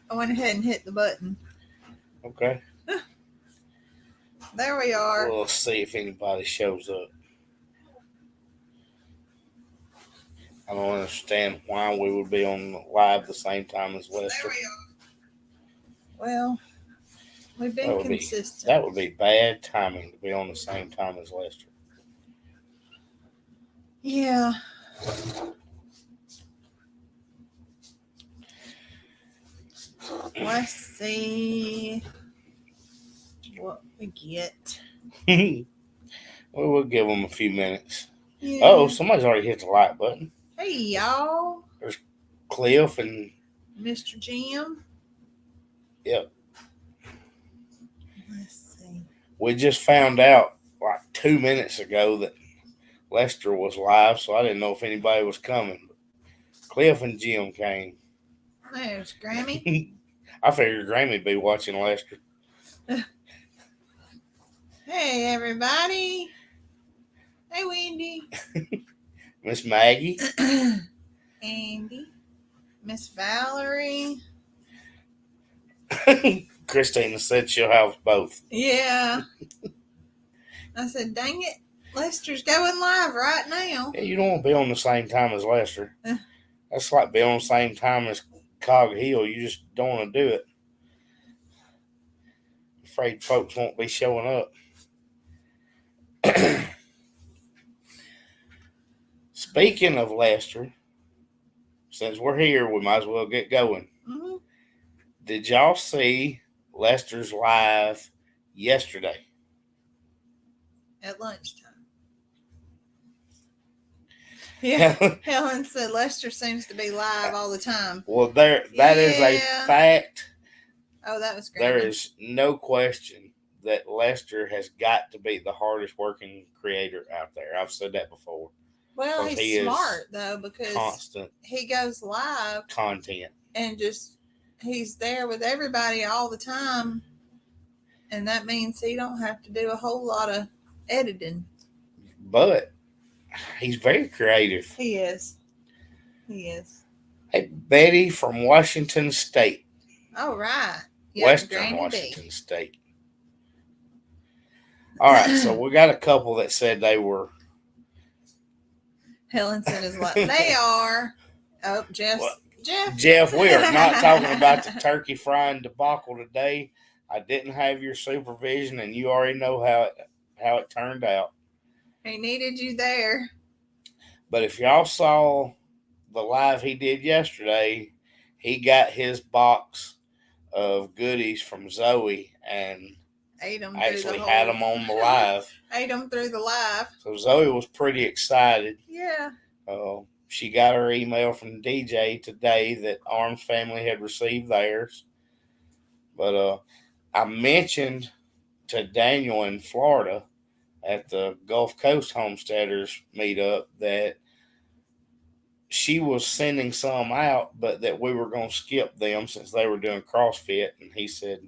I went ahead and hit the button. Okay. There we are. We'll see if anybody shows up. I don't understand why we would be on live the same time as Lester. Well, we've been consistent. That would be bad timing to be on the same time as Lester. Yeah. Let's see what we get. Well, we'll give them a few minutes. Yeah. Oh, somebody's already hit the like button. Hey, y'all. There's Cliff and Mr. Jim. Yep. Let's see. We just found out like 2 minutes ago that Lester was live, so I didn't know if anybody was coming. Cliff and Jim came. There's Grammy. I figured Grammy'd be watching Lester. Hey, everybody. Hey, Wendy. Miss Maggie. Andy. Miss Valerie. Christina said she'll have both. Yeah. I said, dang it. Lester's going live right now. Yeah, you don't want to be on the same time as Lester. That's like being on the same time as Cog Hill. You just don't want to do it. Afraid folks won't be showing up. Speaking of Lester, since we're here, we might as well get going. Mm-hmm. Did y'all see Lester's live yesterday? At lunchtime. Yeah. Helen said Lester seems to be live all the time. Well, that is a fact. Oh, that was great. There is no question that Lester has got to be the hardest working creator out there. I've said that before. Well, he's smart, though, because constant he goes live. Content. And just, he's there with everybody all the time. And that means he don't have to do a whole lot of editing. But he's very creative. He is. He is. Hey, Betty from Washington State. All right. Yep, Western Washington State. All right, so we got a couple that said they were. Helen said is like, they are. Oh, Jeff, we are not talking about the turkey frying debacle today. I didn't have your supervision, and you already know how it turned out. He needed you there. But if y'all saw the live he did yesterday, he got his box of goodies from Zoe and actually had them on the live. Ate them through the live. So Zoe was pretty excited. Yeah. She got her email from DJ today that Arm's family had received theirs. But I mentioned to Daniel in Florida at the Gulf Coast Homesteaders meetup that she was sending some out, but that we were going to skip them since they were doing CrossFit. And he said,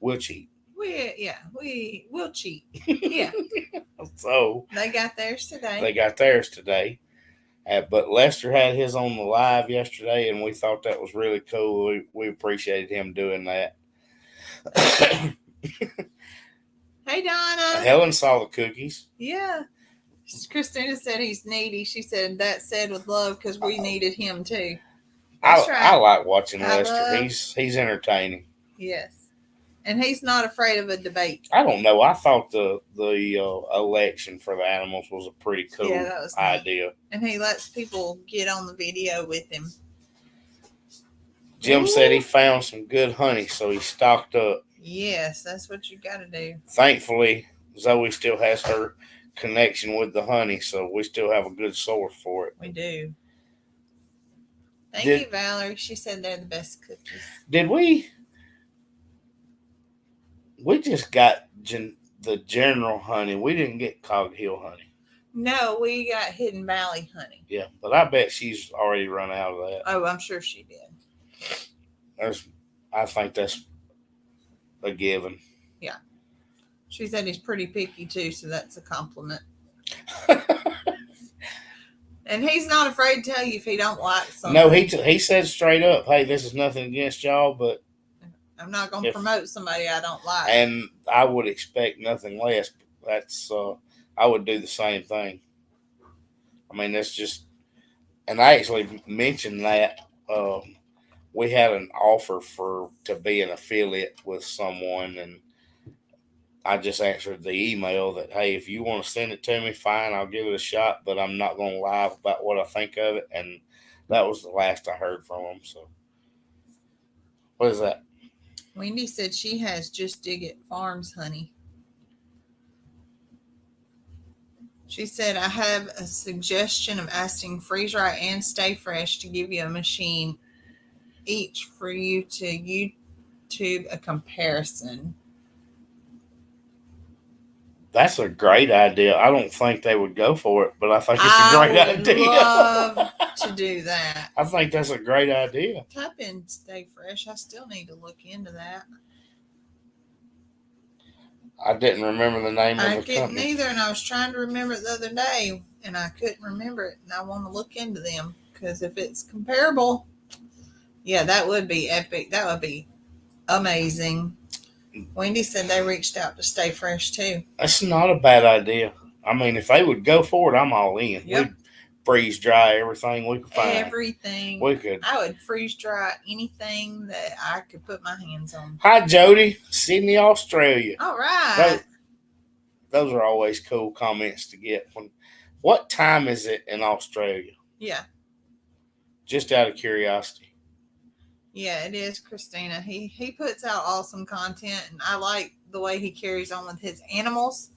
we'll cheat. We'll cheat. Yeah. So they got theirs today. But Lester had his on the live yesterday, and we thought that was really cool. We appreciated him doing that. Hey, Donna. Helen saw the cookies. Yeah. Christina said he's needy. She said that said with love because we needed him too. That's right. I like watching Lester. He's entertaining. Yes. And he's not afraid of a debate. I don't know. I thought the election for the animals was a pretty cool idea. Neat. And he lets people get on the video with him. Jim said he found some good honey, so he stocked up. Yes, that's what you got to do. Thankfully, Zoe still has her connection with the honey, so we still have a good source for it. We do. Thank you, Valerie. She said they're the best cookies. Did we just got the general honey. We didn't get Cog Hill honey. No, we got Hidden Valley honey. Yeah, but I bet she's already run out of that. Oh, I'm sure she did. I think that's a given. Yeah. She said he's pretty picky too, so that's a compliment. And he's not afraid to tell you if he don't like something. No, he said straight up, hey, this is nothing against y'all, but I'm not going to If- promote somebody I don't like. And I would expect nothing less. That's I would do the same thing. I mean, that's just, and I actually mentioned that we had an offer to be an affiliate with someone, and I just answered the email that, hey, if you want to send it to me, fine, I'll give it a shot, but I'm not going to lie about what I think of it. And that was the last I heard from them. So, what is that? Wendy said she has Just Dig It Farms honey. She said, I have a suggestion of asking Freeze Dry and Stay Fresh to give you a machine each for you to YouTube a comparison. That's a great idea. I don't think they would go for it, but I think it's a great I would idea. love to do that. I think that's a great idea. Type in Stay Fresh. I still need to look into that. I didn't remember the name I of the didn't company. either, and I was trying to remember it the other day, and I couldn't remember it, and I want to look into them, because if it's comparable, yeah, that would be epic. That would be amazing. Wendy said they reached out to Stay Fresh too. That's not a bad idea. I mean, if they would go for it, I'm all in. Yep. We'd freeze dry everything we could find. Everything. We could. I would freeze dry anything that I could put my hands on. Hi, Jody, Sydney, Australia. All right. Those are always cool comments to get. What time is it in Australia? Yeah. Just out of curiosity. Yeah, it is, Christina. He puts out awesome content, and I like the way he carries on with his animals.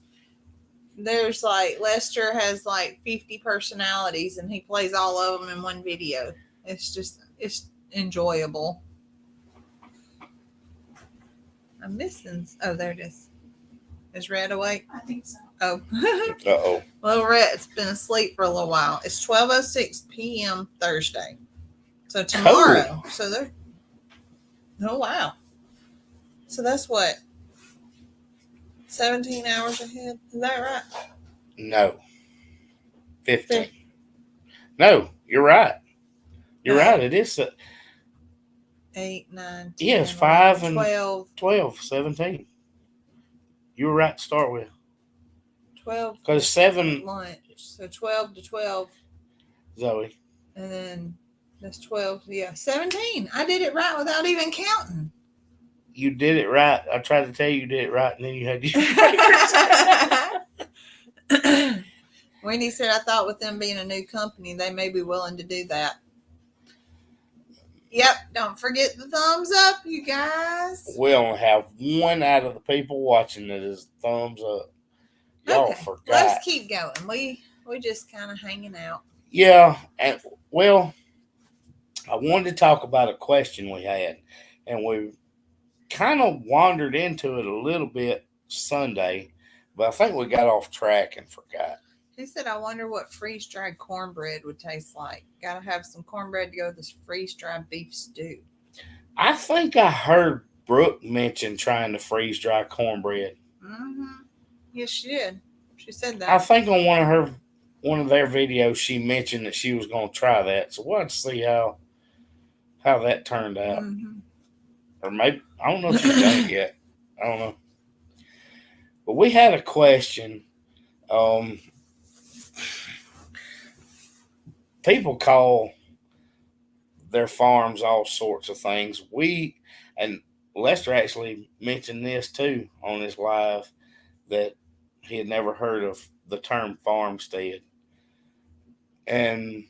There's like, Lester has like 50 personalities, and he plays all of them in one video. It's enjoyable. I'm missing. Oh, there it is. Is Red awake? I think so. Oh. Uh-oh. Little Red's been asleep for a little while. It's 12:06 p.m. Thursday. So tomorrow. Cool. So they're. Oh, wow. So that's what? 17 hours ahead? Is that right? No. 15. No, you're right. You're right. It is 8, 9, 10, Yeah, it's 5 and 12. 12, 17. You were right to start with. 12. Because 7, Lunch. So 12 to 12. Zoe. And then that's 12. Yeah, 17. I did it right without even counting. You did it right. I tried to tell you did it right, and then you had your Wendy said, I thought with them being a new company, they may be willing to do that. Yep. Don't forget the thumbs up, you guys. We only have one out of the people watching that is thumbs up. Y'all forgot. Let's keep going. We just kind of hanging out. Yeah, and well, I wanted to talk about a question we had, and we kind of wandered into it a little bit Sunday, but I think we got off track and forgot. He said, I wonder what freeze-dried cornbread would taste like. Got to have some cornbread to go with this freeze-dried beef stew. I think I heard Brooke mention trying to freeze dry cornbread. Mm-hmm. Yes, she did. She said that. I think on one of their videos she mentioned that she was going to try that. So we'll have to see how that turned out. Mm-hmm. Or maybe, I don't know if she's done it yet. I don't know. But we had a question. People call their farms all sorts of things. And Lester actually mentioned this too on his live, that he had never heard of the term farmstead. And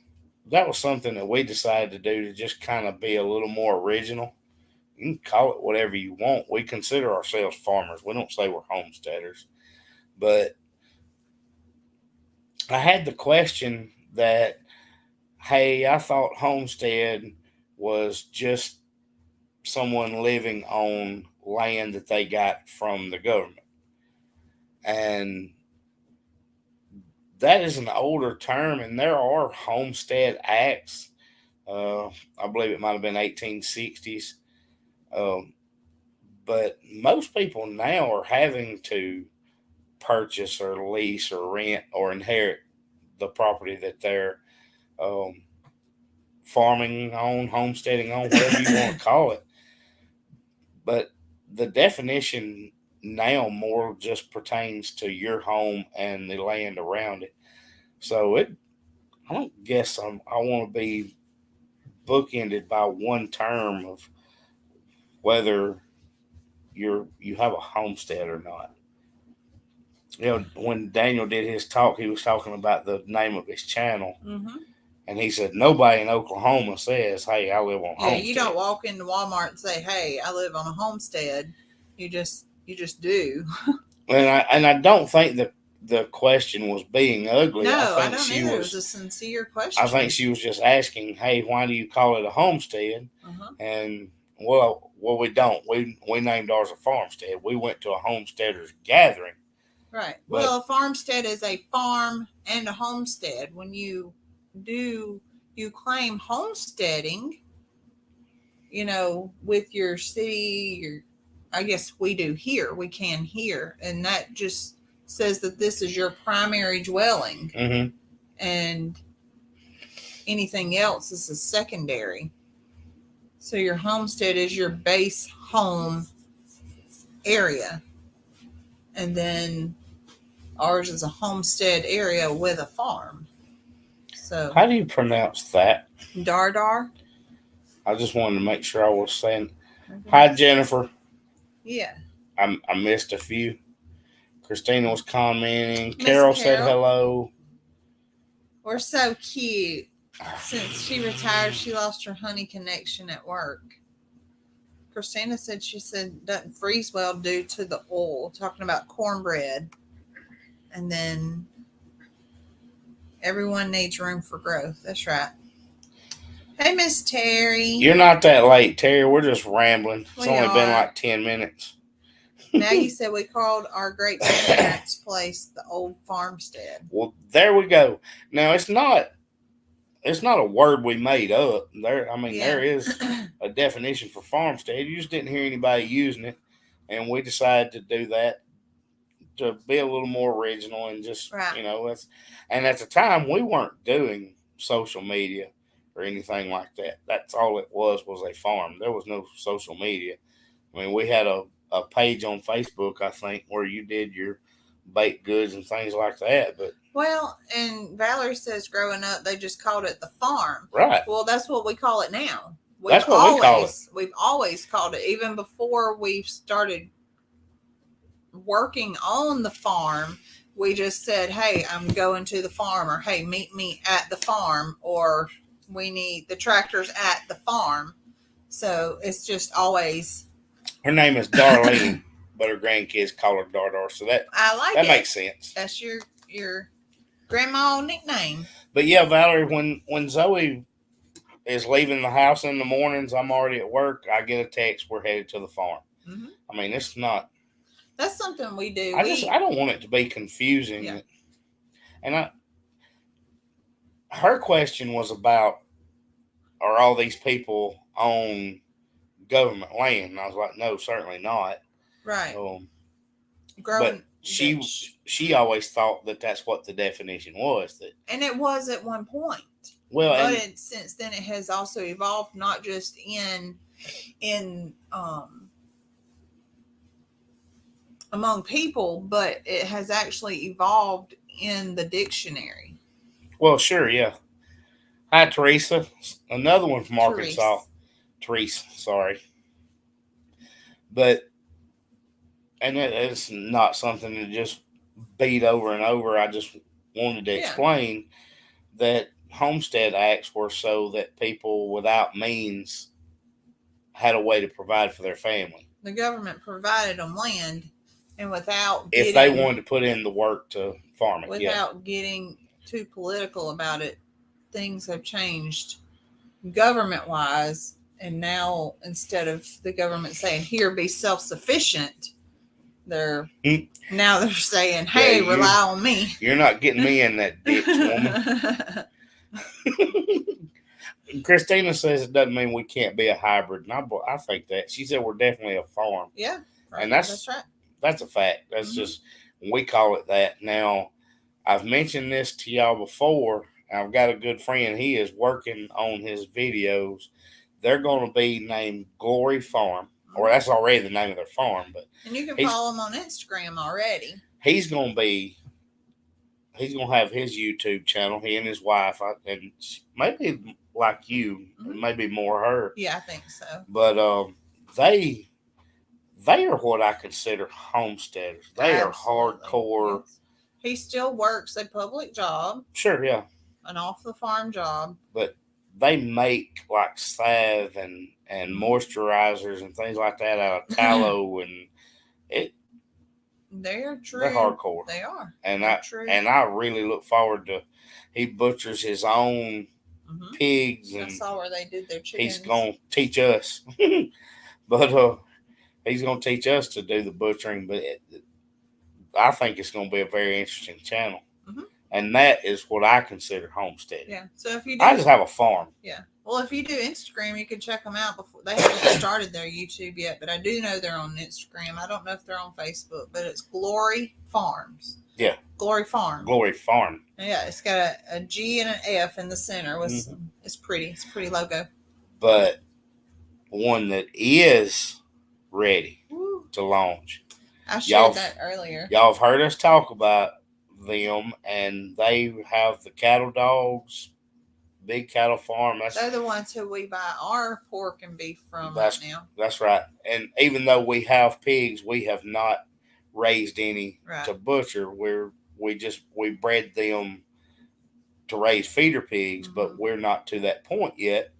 that was something that we decided to do to just kind of be a little more original. You can call it whatever you want. We consider ourselves farmers. We don't say we're homesteaders. But I had the question that, hey, I thought homestead was just someone living on land that they got from the government. And that is an older term, and there are homestead acts. I believe it might have been 1860s. But most people now are having to purchase or lease or rent or inherit the property that they're farming on, homesteading on, whatever you want to call it. But the definition now more just pertains to your home and the land around it. So I don't guess I want to be bookended by one term of whether you have a homestead or not. When Daniel did his talk, he was talking about the name of his channel, Mm-hmm. and he said nobody in Oklahoma says, "Hey, I live on a Yeah, homestead." you don't walk into Walmart and say, "Hey, I live on a homestead." You just do. And I don't think the question was being ugly. No, I think don't she either. It was was. a sincere question. I think she was just asking, "Hey, why do you call it a homestead?" Uh-huh. And well, we don't. We named ours a farmstead. We went to a homesteaders gathering. Right. But, Well, a farmstead is a farm and a homestead. When you claim homesteading, with your city, I guess we do here. We can here, and that just says that this is your primary dwelling, mm-hmm. and anything else is a secondary. So your homestead is your base home area, and then ours is a homestead area with a farm. So How do you pronounce that? Dardar. I just wanted to make sure I was saying. Hi, Jennifer. Yeah. I missed a few. Christina was commenting. Carol said hello. We're so cute. Since she retired, she lost her honey connection at work. Christina said doesn't freeze well due to the oil, talking about cornbread. And then everyone needs room for growth. That's right. Hey, Miss Terry. You're not that late, Terry. We're just rambling. It's only been like 10 minutes. Maggie said we called our great grandparents' place the old farmstead. Well, there we go. Now it's not a word we made up. There is a definition for farmstead. You just didn't hear anybody using it, and we decided to do that to be a little more original and just and at the time we weren't doing social media or anything like that. That's all it was a farm. There was no social media. I mean, we had a page on Facebook, I think, where you did your baked goods and things like that. But and Valerie says growing up they just called it the farm. Right. Well, that's what we call it now. That's what we call it. We've always called it, even before we've started working on the farm. We just said, "Hey, I'm going to the farm," or "Hey, meet me at the farm," or "We need the tractors at the farm." So it's just always. Her name is Darlene, but her grandkids call her Dardar. So that makes sense. That's your grandma nickname. But yeah, Valerie, when Zoe is leaving the house in the mornings, I'm already at work. I get a text, we're headed to the farm. Mm-hmm. I mean, it's not. That's something we do. I don't want it to be confusing. Yeah. And her question was about, are all these people on government land? And I was like, no, certainly not. Right. But she always thought that that's what the definition was. And it was at one point. Well, but since then it has also evolved, not just in among people, but it has actually evolved in the dictionary. Well, sure, yeah. Hi, Teresa. Another one from Arkansas. Teresa, sorry. But, and it's not something to just beat over and over. I just wanted to explain that homestead acts were so that people without means had a way to provide for their family. The government provided them land, and if they wanted to put in the work to farm it. Without getting too political about it, things have changed government-wise. And now, instead of the government saying, "Here, be self-sufficient," they're saying, "Hey, rely on me." You're not getting me in that ditch, woman. Christina says it doesn't mean we can't be a hybrid, and I think that. She said we're definitely a farm. Yeah, right. And that's right. That's a fact. That's just, we call it that. Now, I've mentioned this to y'all before. I've got a good friend. He is working on his videos. They're going to be named Glory Farm. or that's already the name of their farm. But And you can he's- follow him on Instagram already. he's gonna have his YouTube channel. He and his wife, and maybe like you, maybe more her. Yeah, I think so. But they are what I consider homesteaders. They are Absolutely. hardcore. Yes. He still works a public job, Sure, yeah, an off the farm job. but they make like salve and moisturizers and things like that out of tallow, and They're true. they're hardcore. They are. And They're true. I really look forward to. He butchers his own pigs, and I saw where they did their chickens. he's gonna teach us. But he's gonna teach us to do the butchering. But I think it's gonna be a very interesting channel, and that is what I consider homesteading. Yeah. So if you do, I just have a farm. Yeah. Well, if you do Instagram, you can check them out before they haven't started their YouTube yet, but I do know they're on Instagram. I don't know if they're on Facebook, but it's Glory Farms. Yeah. Glory Farm. Glory Farm. Yeah, it's got a G and an F in the center. It's pretty. It's a pretty logo. But one that is ready Woo. to launch. I shared that earlier. Y'all have heard us talk about them, and they have the cattle dogs. Big cattle farm. They're the ones who we buy our pork and beef from right now. That's right. And even though we have pigs, we have not raised any to butcher. We bred them to raise feeder pigs, but we're not to that point yet.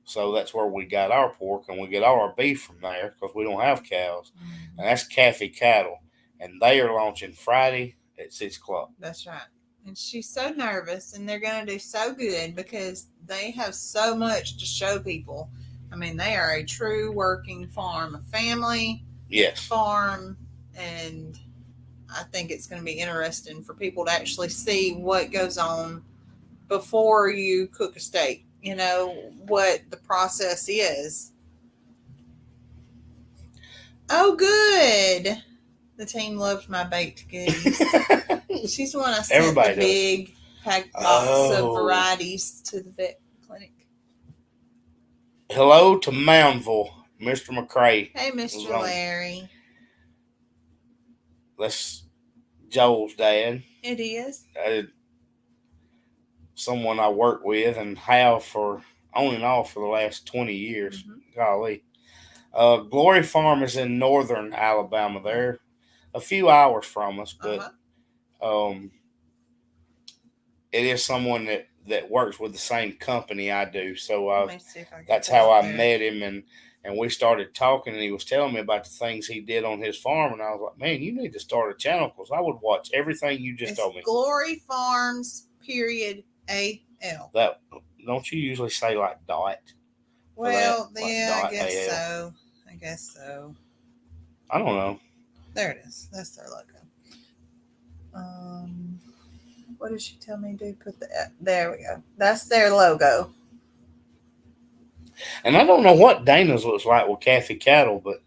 So that's where we got our pork, and we get all our beef from there because we don't have cows. And that's Caffey Cattle, and they are launching Friday at 6:00. That's right. And she's so nervous, and they're going to do so good because they have so much to show people. I mean, they are a true working farm, a family farm, and I think it's going to be interesting for people to actually see what goes on before you cook a steak, what the process is. Oh, good. The team loved my baked goodies. She's the one I sent the big packed box of varieties to the vet clinic. Hello to Moundville, Mr. McCray. Hey, Mr. Larry. That's Joel's dad. It is. Someone I work with and have for on and off for the last 20 years. Golly. Glory Farm is in northern Alabama. They're a few hours from us, but it is someone that works with the same company I do. So that's how I met him, and we started talking, and he was telling me about the things he did on his farm, and I was like, man, you need to start a channel because I would watch everything you just told me. Glory Farms, AL. That don't you usually say like dot? Well, yeah, I guess so. I don't know. There it is. That's their logo. What did she tell me to do? There we go. That's their logo. And I don't know what Dana's looks like with Caffey Cattle, but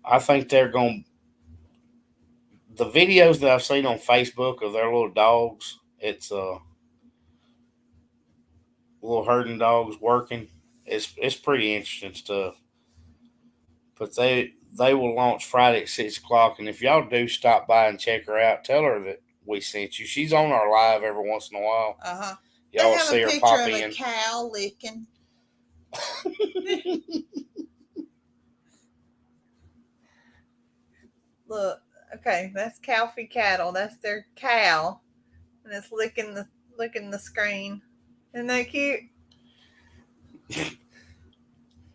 I think they're going. The videos that I've seen on Facebook of their little dogs, it's little herding dogs working. It's pretty interesting stuff. But they will launch Friday at 6:00, and if y'all do stop by and check her out, tell her that we sent you. She's on our live every once in a while. Y'all see her pop in. They have a picture of a cow licking. Look, okay, that's Caffey Cattle. That's their cow, and it's licking the screen. Isn't that cute?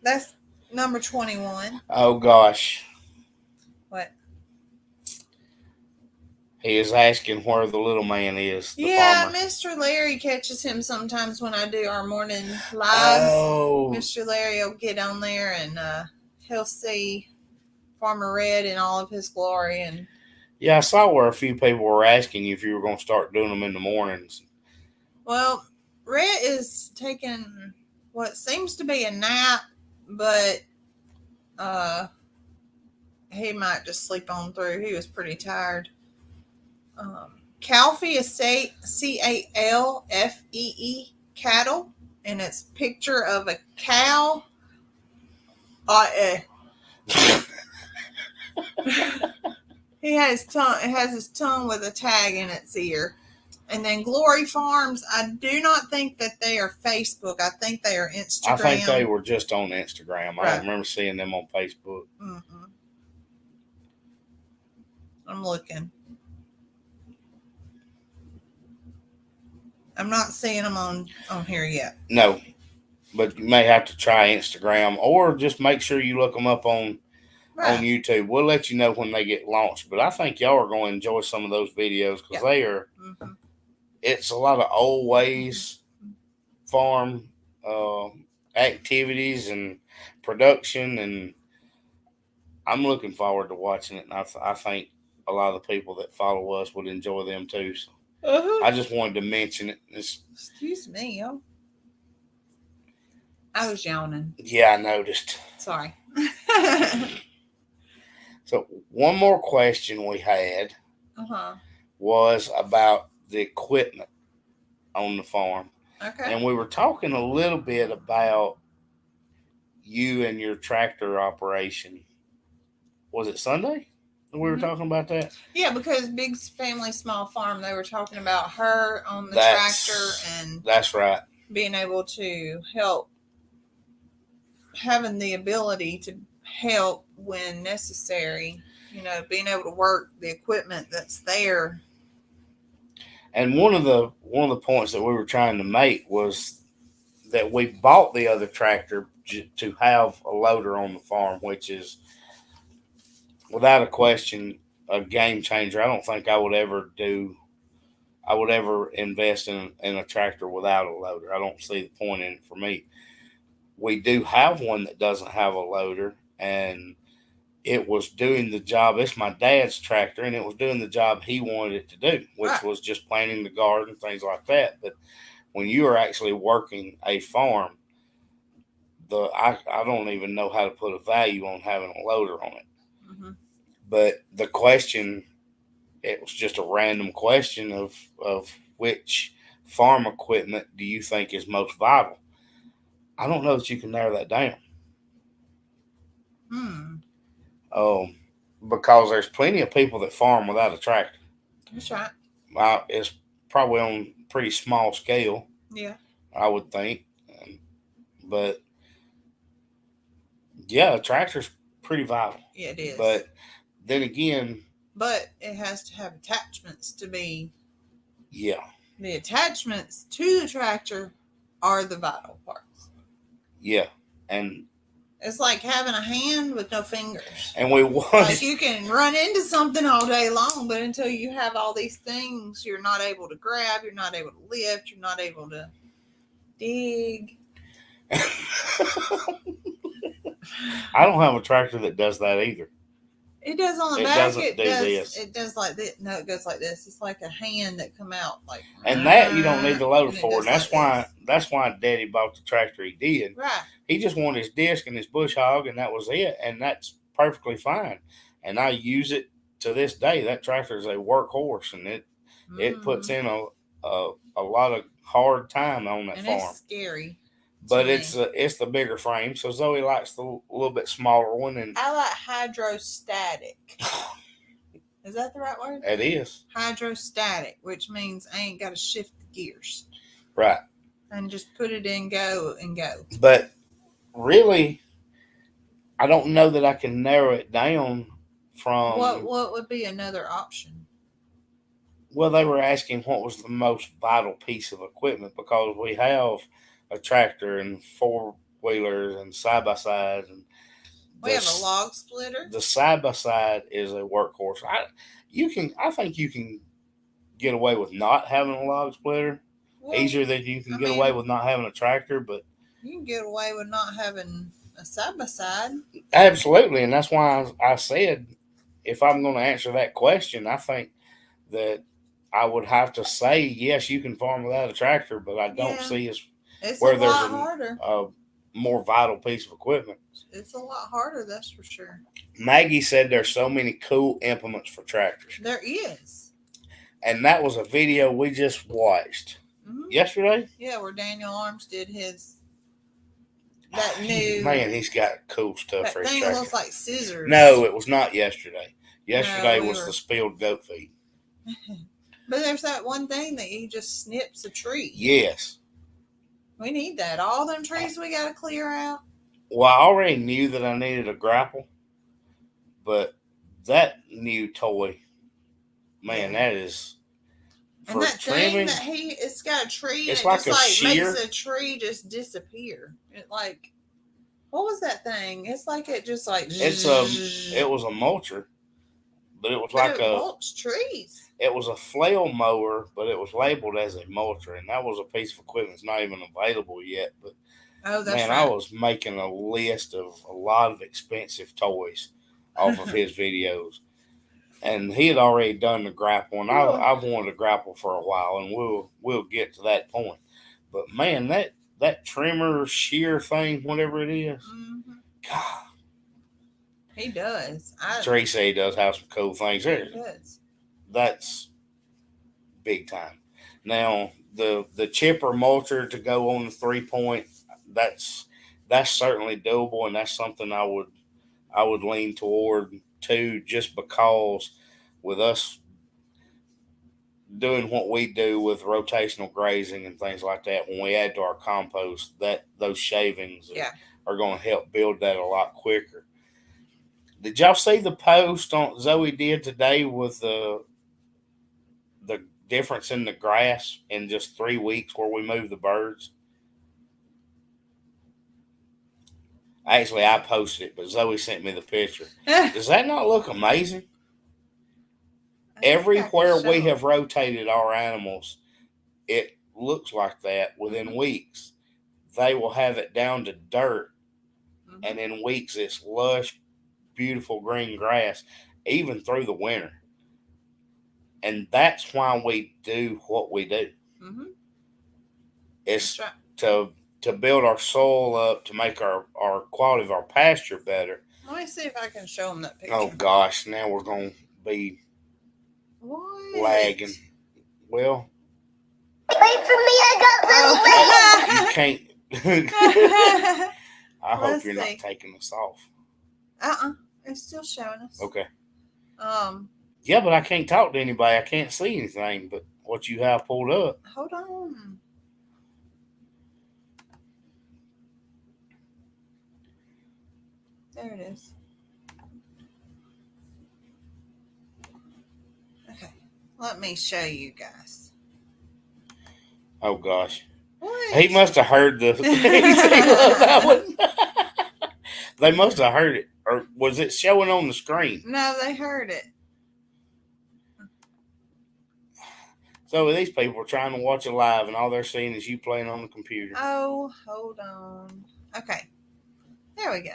That's number 21. Oh gosh. What? He is asking where the little man is. Yeah, farmer. Mr. Larry catches him sometimes when I do our morning lives. Oh. Mr. Larry will get on there and he'll see Farmer Red in all of his glory. And yeah, I saw where a few people were asking you if you were going to start doing them in the mornings. Well, Red is taking what seems to be a nap, but he might just sleep on through. He was pretty tired. Calfee is CALFEE cattle, and it's picture of a cow. He has tongue. It has his tongue with a tag in its ear. And then Glory Farms, I do not think that they are Facebook. I think they are Instagram. I think they were just on Instagram. I Right. don't remember seeing them on Facebook. Mm-mm. I'm looking. I'm not seeing them on here yet. No, but you may have to try Instagram or just make sure you look them up on YouTube. We'll let you know when they get launched. But I think y'all are going to enjoy some of those videos because they are. Mm-hmm. It's a lot of old ways farm activities and production, and I'm looking forward to watching it. And I think a lot of the people that follow us would enjoy them too. So I just wanted to mention it. Excuse me, yo. I was yawning. Yeah, I noticed. Sorry. So one more question we had was about the equipment on the farm. Okay. And we were talking a little bit about you and your tractor operation. Was it Sunday that we were talking about that? Yeah, because Big Family Small Farm, they were talking about her on the tractor and that's right. Being able to help, having the ability to help when necessary, being able to work the equipment that's there. And one of the points that we were trying to make was that we bought the other tractor to have a loader on the farm, which is without a question a game changer. I don't think I would ever invest in a tractor without a loader. I don't see the point in it for me. We do have one that doesn't have a loader, and it was doing the job. It's my dad's tractor, and it was doing the job he wanted it to do, which was just planting the garden, things like that. But when you are actually working a farm, I don't even know how to put a value on having a loader on it. Mm-hmm. But the question, it was just a random question of which farm equipment do you think is most vital? I don't know that you can narrow that down. Because there's plenty of people that farm without a tractor. That's right. It's probably on a pretty small scale. Yeah. I would think. But yeah, a tractor's pretty vital. Yeah, it is. But then again. But it has to have attachments to be. Yeah. The attachments to the tractor are the vital parts. Yeah. And it's like having a hand with no fingers. And we want. Like you can run into something all day long, but until you have all these things, you're not able to grab, you're not able to lift, you're not able to dig. I don't have a tractor that does that either. It does on the back. It does this. It does like this. No, it goes like this. It's like a hand that come out like. And that you don't need the loader for, and that's like why Daddy bought the tractor he did. Right. He just wanted his disc and his bush hog, and that was it, and that's perfectly fine. And I use it to this day. That tractor is a workhorse, and it puts in a lot of hard time on that farm. It's scary. But it's the bigger frame, so Zoe likes the little bit smaller one. And I like hydrostatic. Is that the right word? It is. Hydrostatic, which means I ain't got to shift the gears. Right. And just put it in, go. But really, I don't know that I can narrow it down from. What would be another option? Well, they were asking what was the most vital piece of equipment, because we have a tractor and 4-wheelers and side-by-sides. And we have a log splitter. The side-by-side is a workhorse. I think you can get away with not having a log splitter easier than you can get away with not having a tractor. But you can get away with not having a side-by-side. Absolutely, and that's why I said if I'm going to answer that question, I think that I would have to say, yes, you can farm without a tractor, but I don't see it's where a there's lot harder. A more vital piece of equipment. It's a lot harder, that's for sure. Maggie said there's so many cool implements for tractors. There is. And that was a video we just watched yesterday. Yeah, where Daniel Arms did his that new Man, he's got cool stuff that for his thing tractor. looks like scissors. No, it was not yesterday. Yesterday No, we was were- the spilled goat feed. But there's that one thing that he just snips a tree. Yes. We need that. All them trees we got to clear out. Well, I already knew that I needed a grapple, but that new toy, man, Yeah. that is And for that trimming. thing that it's got a tree It's and it like just a shear. makes a tree just disappear. It like, what was that thing? It's like it just like. It was a mulcher, but it was But like it mulched trees. it was a flail mower, but it was labeled as a mulcher, and that was a piece of equipment that's not even available yet. But Oh, that's man, right. I was making a list of a lot of expensive toys off of his videos, and he had already done the grapple, and I've wanted a grapple for a while, and we'll get to that point. But man, that trimmer shear thing, whatever it is, Mm-hmm. God, He does. Tracy does have some cool things He there. does. That's big time. Now the chipper mulcher to go on the 3-point, that's certainly doable, and that's something I would lean toward too, just because with us doing what we do with rotational grazing and things like that, when we add to our compost, that those shavings are going to help build that a lot quicker. Did y'all see the post on Zoe did today with the difference in the grass in just 3 weeks where we moved the birds? Actually, I posted it, but Zoe sent me the picture. Does that not look amazing? Everywhere we have rotated our animals, it looks like that within weeks. They will have it down to dirt, and in weeks it's lush, beautiful green grass, even through the winter. And that's why we do what we do. Mm-hmm. It's to build our soil up, to make our quality of our pasture better. Let me see if I can show them that picture. Oh gosh, now we're going to be lagging. Well, wait for me, I got you can't. I hope Let's you're see. not taking us off. It's still showing us. Okay. Yeah, but I can't talk to anybody. I can't see anything but what you have pulled up. Hold on. There it is. Okay. Let me show you guys. Oh gosh. What? He must have heard the that one. They must have heard it. Or was it showing on the screen? No, they heard it. So these people are trying to watch it live, and all they're seeing is you playing on the computer. Oh, hold on. Okay. There we go.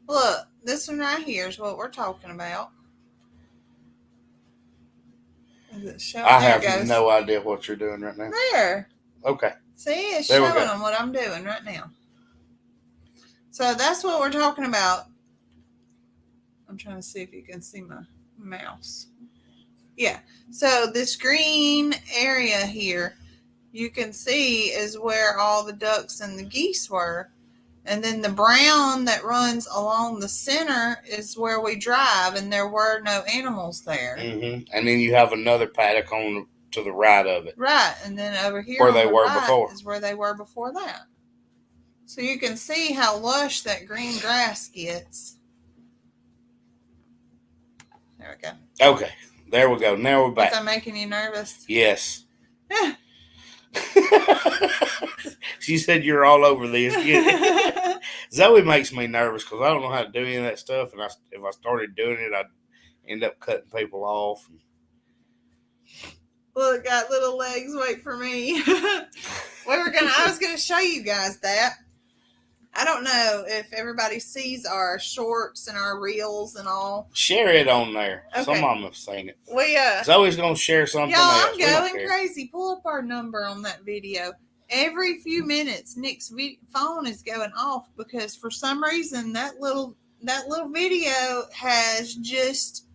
Look, this one right here is what we're talking about. Is it showing? I There it have goes. no idea what you're doing right now. There. Okay. See, it's There we showing go. them what I'm doing right now. So that's what we're talking about. I'm trying to see if you can see my mouse. Yeah. So this green area here, you can see is where all the ducks and the geese were. And then the brown that runs along the center is where we drive, and there were no animals there. Mm-hmm. And then you have another paddock to the right of it. Right. And then over here Where on they the were right before. is where they were before that. So you can see how lush that green grass gets. There we go. Okay. There we go. Now we're back. Is that making you nervous? Yes. She said you're all over this. Zoe makes me nervous because I don't know how to do any of that stuff, and if I started doing it, I'd end up cutting people off. Look, got little legs. Wait for me. I was gonna show you guys that. I don't know if everybody sees our shorts and our reels and all. Share it on there. Okay. Some of them have seen it. We Zoe's gonna share something y'all, else. I'm We don't going care. crazy. Pull up our number on that video. Every few minutes, Nick's phone is going off because for some reason that little video has just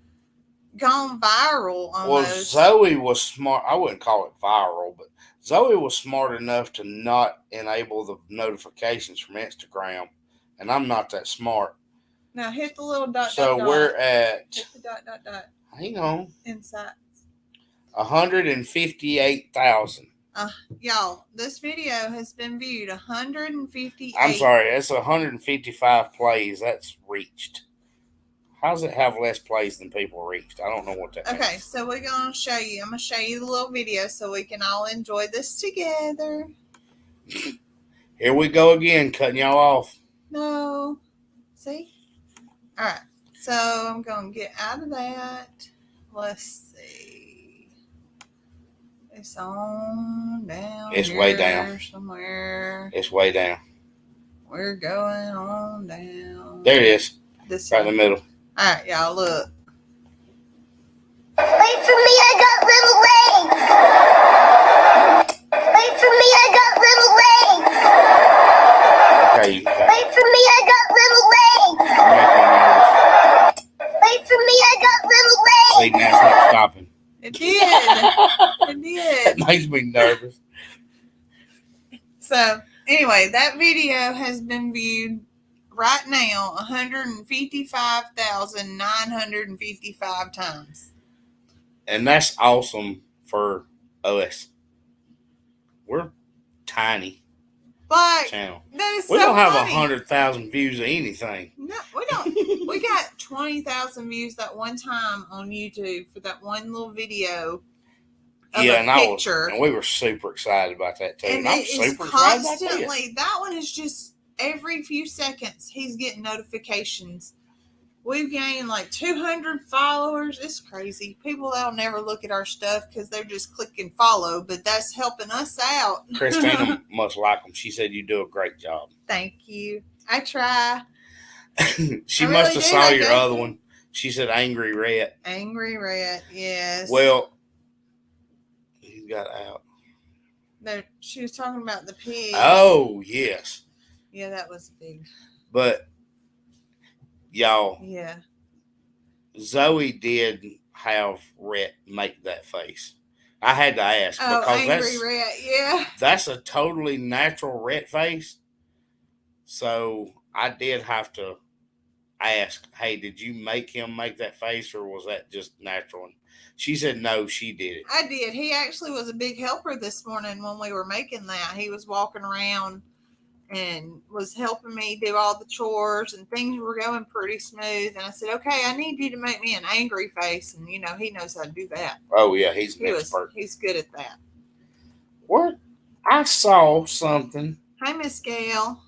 gone viral Well, almost. Zoe was smart. I wouldn't call it viral, but Zoe was smart enough to not enable the notifications from Instagram, and I'm not that smart. Now hit the little dot. So dot, we're dot. at, Hit the dot dot dot. hang on, Inside. 158,000. Y'all, this video has been viewed 158. I'm sorry, that's 155 plays. That's reached. How does it have less plays than people reached? I don't know what that means. Okay, so we're going to show you. I'm going to show you the little video so we can all enjoy this together. Here we go again, cutting y'all off. No. See? All right. So I'm going to get out of that. Let's see. It's on down. It's way down. Somewhere. It's way down. We're going on down. There it is. This Right in the middle. All right, y'all, look. Wait for me, I got little legs. Wait for me, I got little legs. Okay, you can Wait for me, I got little legs. Wait for me, I got little legs. See, now it's not stopping. It did. It did. It makes me nervous. So, anyway, that video has been viewed right now 155,955 times. And that's awesome for us. We're tiny Like, channel. that is We so don't have funny. 100,000 views of anything. No, we don't. We got 20,000 views that one time on YouTube for that one little video of Yeah, a and picture. we were super excited about that too. And I'm it is super excited about that. constantly, that one is just every few seconds he's getting notifications. We've gained like 200 followers. It's crazy. People that'll never look at our stuff because they're just clicking follow, but that's helping us out. Christina must like them. She said you do a great job. Thank you. I try. She I must really have do, saw I your guess. other one. She said Angry Red. Angry Red, yes. Well, he got out. She was talking about the pig. Oh, yes. Yeah, that was big. But, y'all, Yeah. Zoe did have Rhett make that face. I had to ask Oh, because Angry Red, yeah. that's a totally natural Rhett face. So I did have to ask, hey, did you make him make that face or was that just natural? And she said, no, she did it. I did. He actually was a big helper this morning when we were making that. He was walking around and was helping me do all the chores and things were going pretty smooth. And I said, okay, I need you to make me an angry face. And, you know, he knows how to do that. Oh, yeah, he's an expert. He's good at that. What? I saw something. Hi, Miss Gail.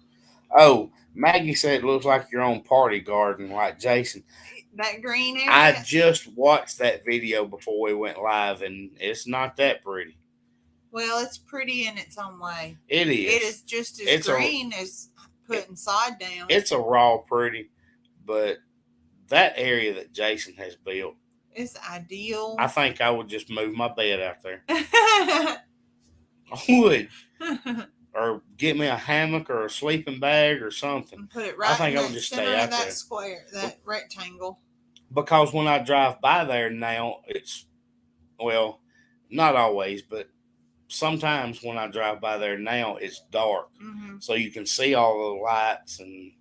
Oh, Maggie said it looks like your own party garden like Jason. That green area. I just watched that video before we went live, and it's not that pretty. Well, it's pretty in its own way. It is. It is just as It's green as putting sod down. It's a raw pretty, but that area that Jason has built, It's ideal. I think I would just move my bed out there. I would. Or get me a hammock or a sleeping bag or something. And put it right I think in I would the just center stay of out that there. square, that rectangle. Because when I drive by there now, it's, well, not always, but sometimes when I drive by there now, it's dark. Mm-hmm. So you can see all the lights and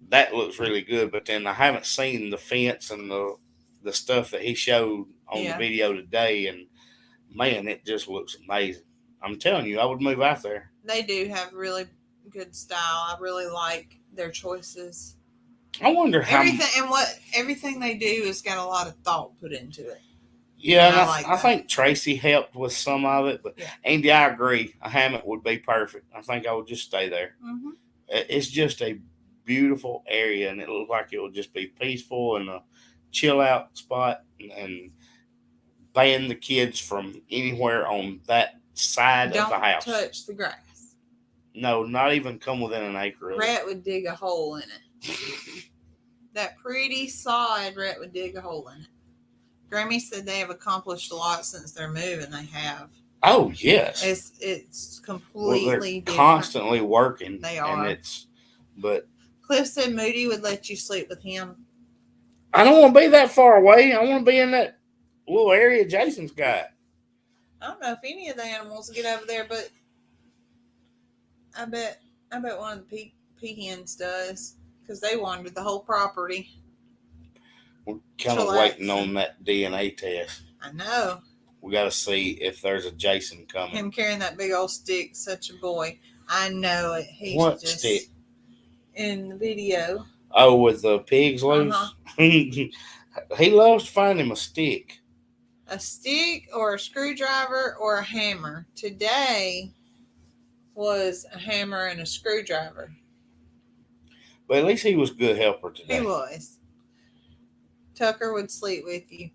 that looks really good. But then I haven't seen the fence and the stuff that he showed on the video today. And man, it just looks amazing. I'm telling you, I would move out there. They do have really good style. I really like their choices. I wonder how Everything they do has got a lot of thought put into it. Yeah, and I I think Tracy helped with some of it, but Andy, I agree. A hammock would be perfect. I think I would just stay there. Mm-hmm. It's just a beautiful area, and it looks like it would just be peaceful and a chill out spot, and ban the kids from anywhere on that side of the house. Don't touch the grass. No, not even come within an acre of it. Rhett would dig a hole in it. That pretty sod, Rhett would dig a hole in it. Grammy said they have accomplished a lot since their move, and they have. Oh, yes. It's completely they're different. constantly working. They are. And but Cliff said Moody would let you sleep with him. I don't want to be that far away. I want to be in that little area Jason's got. I don't know if any of the animals get over there, but I bet one of the peahens does because they wandered the whole property. We're kind of waiting Chillaxing. on that DNA test. I know. We got to see if there's a Jason coming. Him carrying that big old stick, such a boy. I know it. He's What just stick? in the video. Oh, with the pigs loose? He loves to find him a stick. A stick or a screwdriver or a hammer. Today was a hammer and a screwdriver. But at least he was a good helper today. He was. Tucker would sleep with you.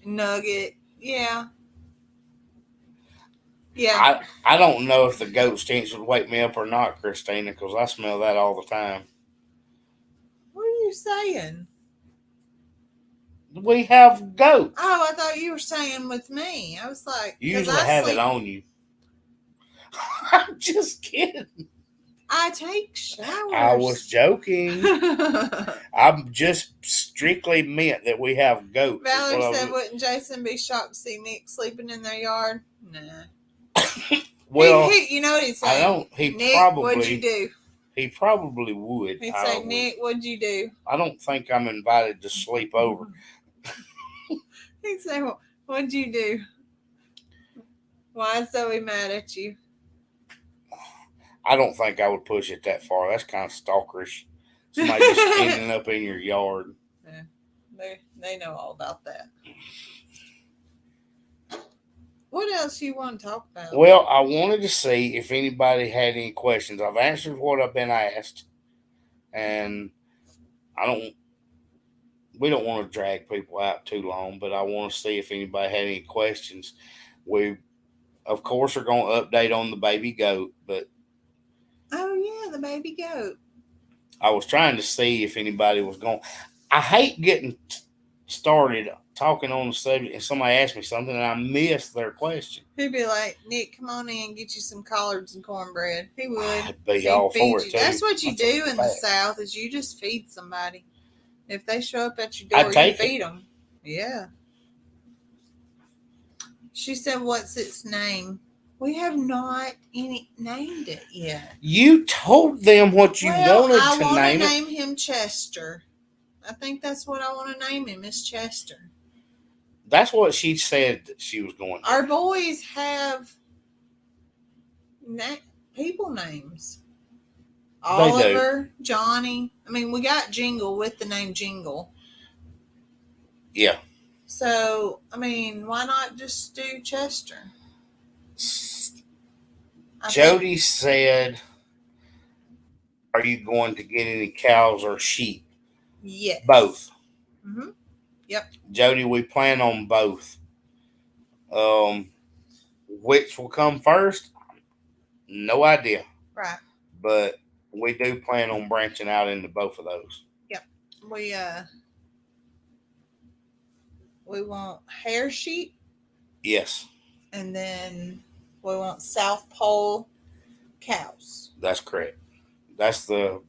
Nugget, yeah. Yeah. I don't know if the goat stinks would wake me up or not, Christina, because I smell that all the time. What are you saying? We have goats. Oh, I thought you were saying with me. I was like, You usually have it on you. I'm just kidding. I take showers. I was joking. I'm just strictly meant that we have goats. Valerie said, wouldn't Jason be shocked to see Nick sleeping in their yard? Nah. Well, you know what he'd say? I don't. Nick, what'd you do? He probably would. He'd say, Nick, what'd you do? I don't think I'm invited to sleep over. He'd say, what'd you do? Why is Zoe mad at you? I don't think I would push it that far. That's kind of stalkerish. Somebody just ending up in your yard. Yeah, they know all about that. What else you want to talk about? Well, I wanted to see if anybody had any questions. I've answered what I've been asked, and we don't want to drag people out too long, but I want to see if anybody had any questions. We, of course, are going to update on the baby goat, but oh yeah, the baby goat. I was trying to see if anybody was going. I hate getting started talking on the subject and somebody asked me something and I missed their question. He'd be like, Nick, come on in, get you some collards and cornbread. He would. I'd be all for it too. That's what you do in the South is you just feed somebody. If they show up at your door, you feed them. Yeah. She said, what's its name? We have not named it yet. You told them what you wanted to name it. I want to name him Chester. I think that's what I want to name him, is Chester. That's what she said that she was going to. Our boys have people names. Oliver, Johnny. I mean, we got Jingle with the name Jingle. Yeah. So, I mean, why not just do Chester? Jody said, are you going to get any cows or sheep? Yes. Both. Mm-hmm. Yep. Jody, we plan on both. Which will come first? No idea. Right. But we do plan on branching out into both of those. Yep. We want hair sheep. Yes. And then we want South Pole cows. That's correct. That's the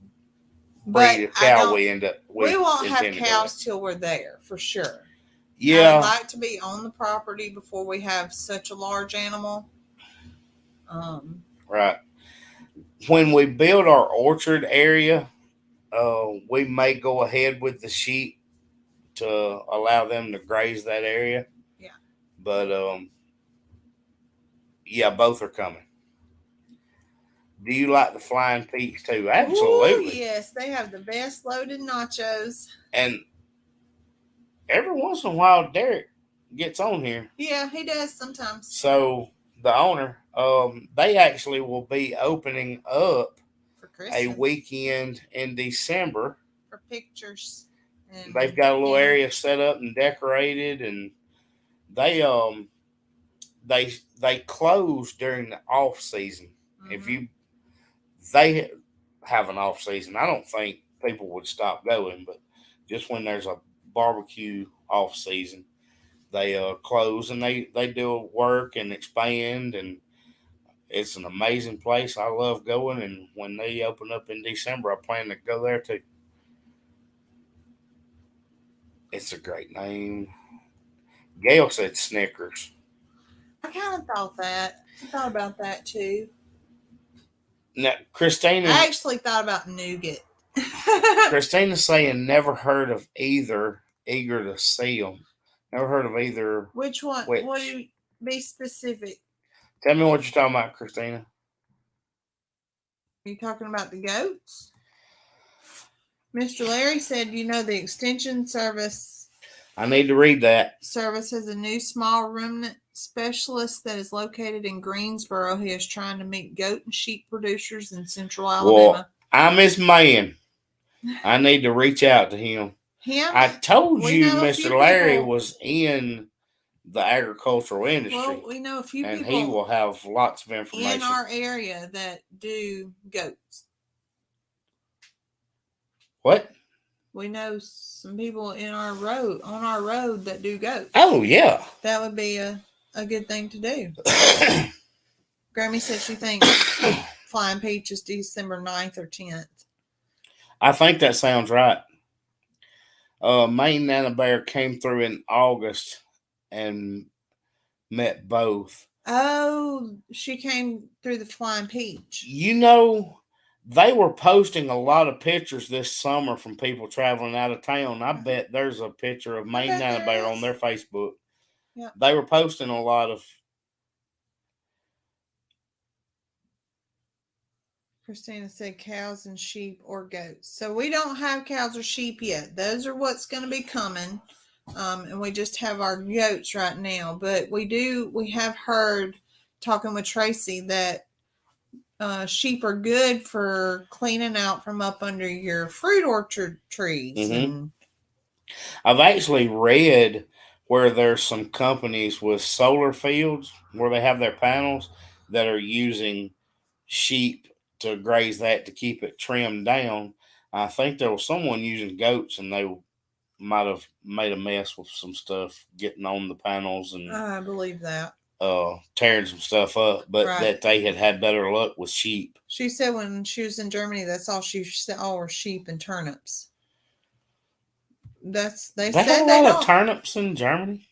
breed of cow we end up with. We won't have cows till we're there, for sure. Yeah. I'd like to be on the property before we have such a large animal. Right. When we build our orchard area, we may go ahead with the sheep to allow them to graze that area. Yeah. But, yeah, both are coming. Do you like the Flying Peaks too? Absolutely. Ooh, yes, they have the best loaded nachos. And every once in a while, Derek gets on here. Yeah, he does sometimes. So the owner, they actually will be opening up for Christmas. A weekend in December for pictures. And they've got a little area set up and decorated, and they close during the off season. Mm-hmm. If they have an off season, I don't think people would stop going, but just when there's a barbecue off season, they close and they do work and expand, and it's an amazing place. I love going, and when they open up in December, I plan to go there too. It's a great name. Gail said Snickers. I kind of thought that. I thought about that too. Now, Christina, I actually thought about nougat. Christina's saying never heard of either. Eager to see them. Never heard of either. Which one? Which? What do you be specific? Tell me what you're talking about, Christina. Are you talking about the goats? Mr. Larry said, you know, the extension service I need to read that. service has a new small ruminant specialist that is located in Greensboro. He is trying to meet goat and sheep producers in central Alabama. Well, I'm his man. I need to reach out to him. I told we you know a Mr. few Larry people. was in the agricultural industry. Well, we know a few and people he will have lots of information in our area that do goats. What? We know some people on our road that do goats. Oh yeah. That would be a good thing to do. Grammy said she thinks Flying Peach is December 9th or 10th. I think that sounds right. Maine Nana Bear came through in August and met both. Oh, she came through the Flying Peach. You know, they were posting a lot of pictures this summer from people traveling out of town. I bet there's a picture of Maine Nana Bear on their Facebook. Yeah. They were posting a lot of. Christina said cows and sheep or goats. So we don't have cows or sheep yet. Those are what's going to be coming. And we just have our goats right now. But we have heard, talking with Tracy, that sheep are good for cleaning out from up under your fruit orchard trees. Mm-hmm. And I've actually read where there's some companies with solar fields where they have their panels that are using sheep to graze that to keep it trimmed down. I think there was someone using goats and they might have made a mess with some stuff getting on the panels and I believe that. Tearing some stuff up, but that they had better luck with sheep. She said when she was in Germany, that's all she saw were sheep and turnips. They said have a lot of turnips in Germany.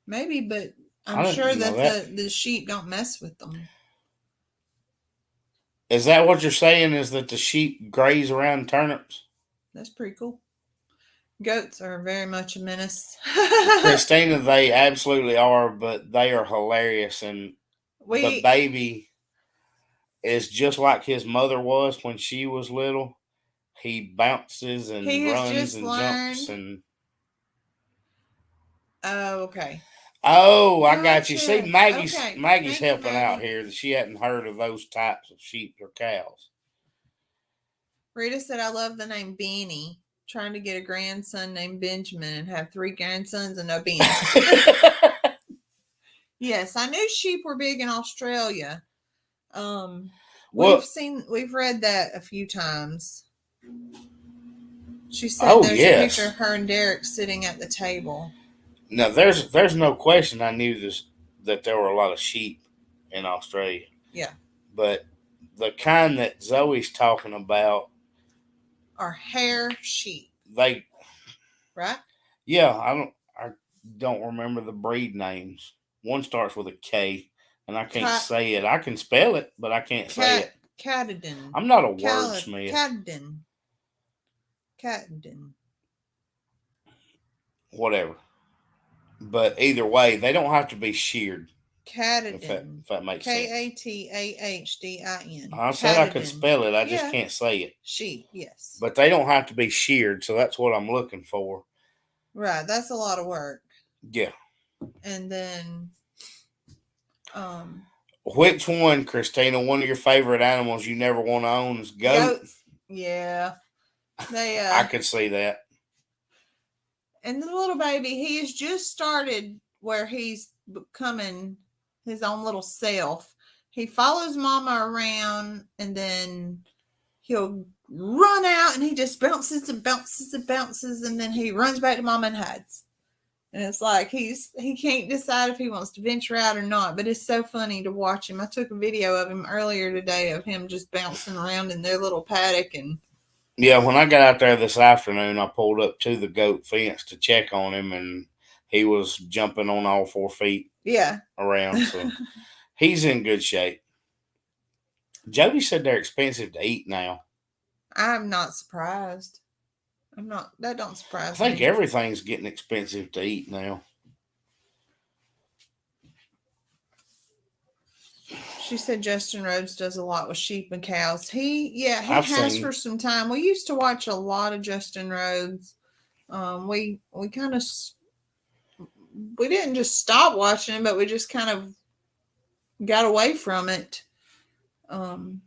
Maybe, but I'm sure that the sheep don't mess with them. Is that what you're saying? Is that the sheep graze around turnips? That's pretty cool. Goats are very much a menace. Christina, they absolutely are, but they are hilarious. And the baby is just like his mother was when she was little. He bounces and runs and jumps and. Oh, okay. Oh, I got you. See, Maggie's Thank helping you, out here. She hadn't heard of those types of sheep or cows. Rita said, I love the name Benny. Trying to get a grandson named Benjamin and have 3 grandsons and no Benny. Yes, I knew sheep were big in Australia. We've read that a few times. She said there's a picture of her and Derek sitting at the table. No, there's no question. I knew that there were a lot of sheep in Australia. Yeah. But the kind that Zoe's talking about are hair sheep. Right? Yeah, I don't remember the breed names. One starts with a K, and I can't say it. I can spell it, but I can't say it. Catadin. I'm not a wordsmith. Catadin. Whatever. But either way, they don't have to be sheared. Catadin. If that makes sense. Katahdin. I said I could spell it. I just can't say it. Sheep, yes. But they don't have to be sheared, so that's what I'm looking for. Right. That's a lot of work. Yeah. And then which one, Christina, one of your favorite animals you never want to own is goats? Yeah. I could see that. And the little baby, he has just started where he's becoming his own little self. He follows mama around and then he'll run out and he just bounces and bounces and bounces and then he runs back to mama and hides. And it's like he can't decide if he wants to venture out or not, but it's so funny to watch him. I took a video of him earlier today of him just bouncing around in their little paddock. And yeah, when I got out there this afternoon, I pulled up to the goat fence to check on him, and he was jumping on all 4 feet Yeah. around. So he's in good shape. Jody said they're expensive to eat now. I'm not surprised. I'm not. That don't I surprise think me. everything's getting expensive to eat now. She said Justin Rhodes does a lot with sheep and cows. He I've has seen- for some time. We used to watch a lot of Justin Rhodes. We kind of we didn't just stop watching it, but we just kind of got away from it. When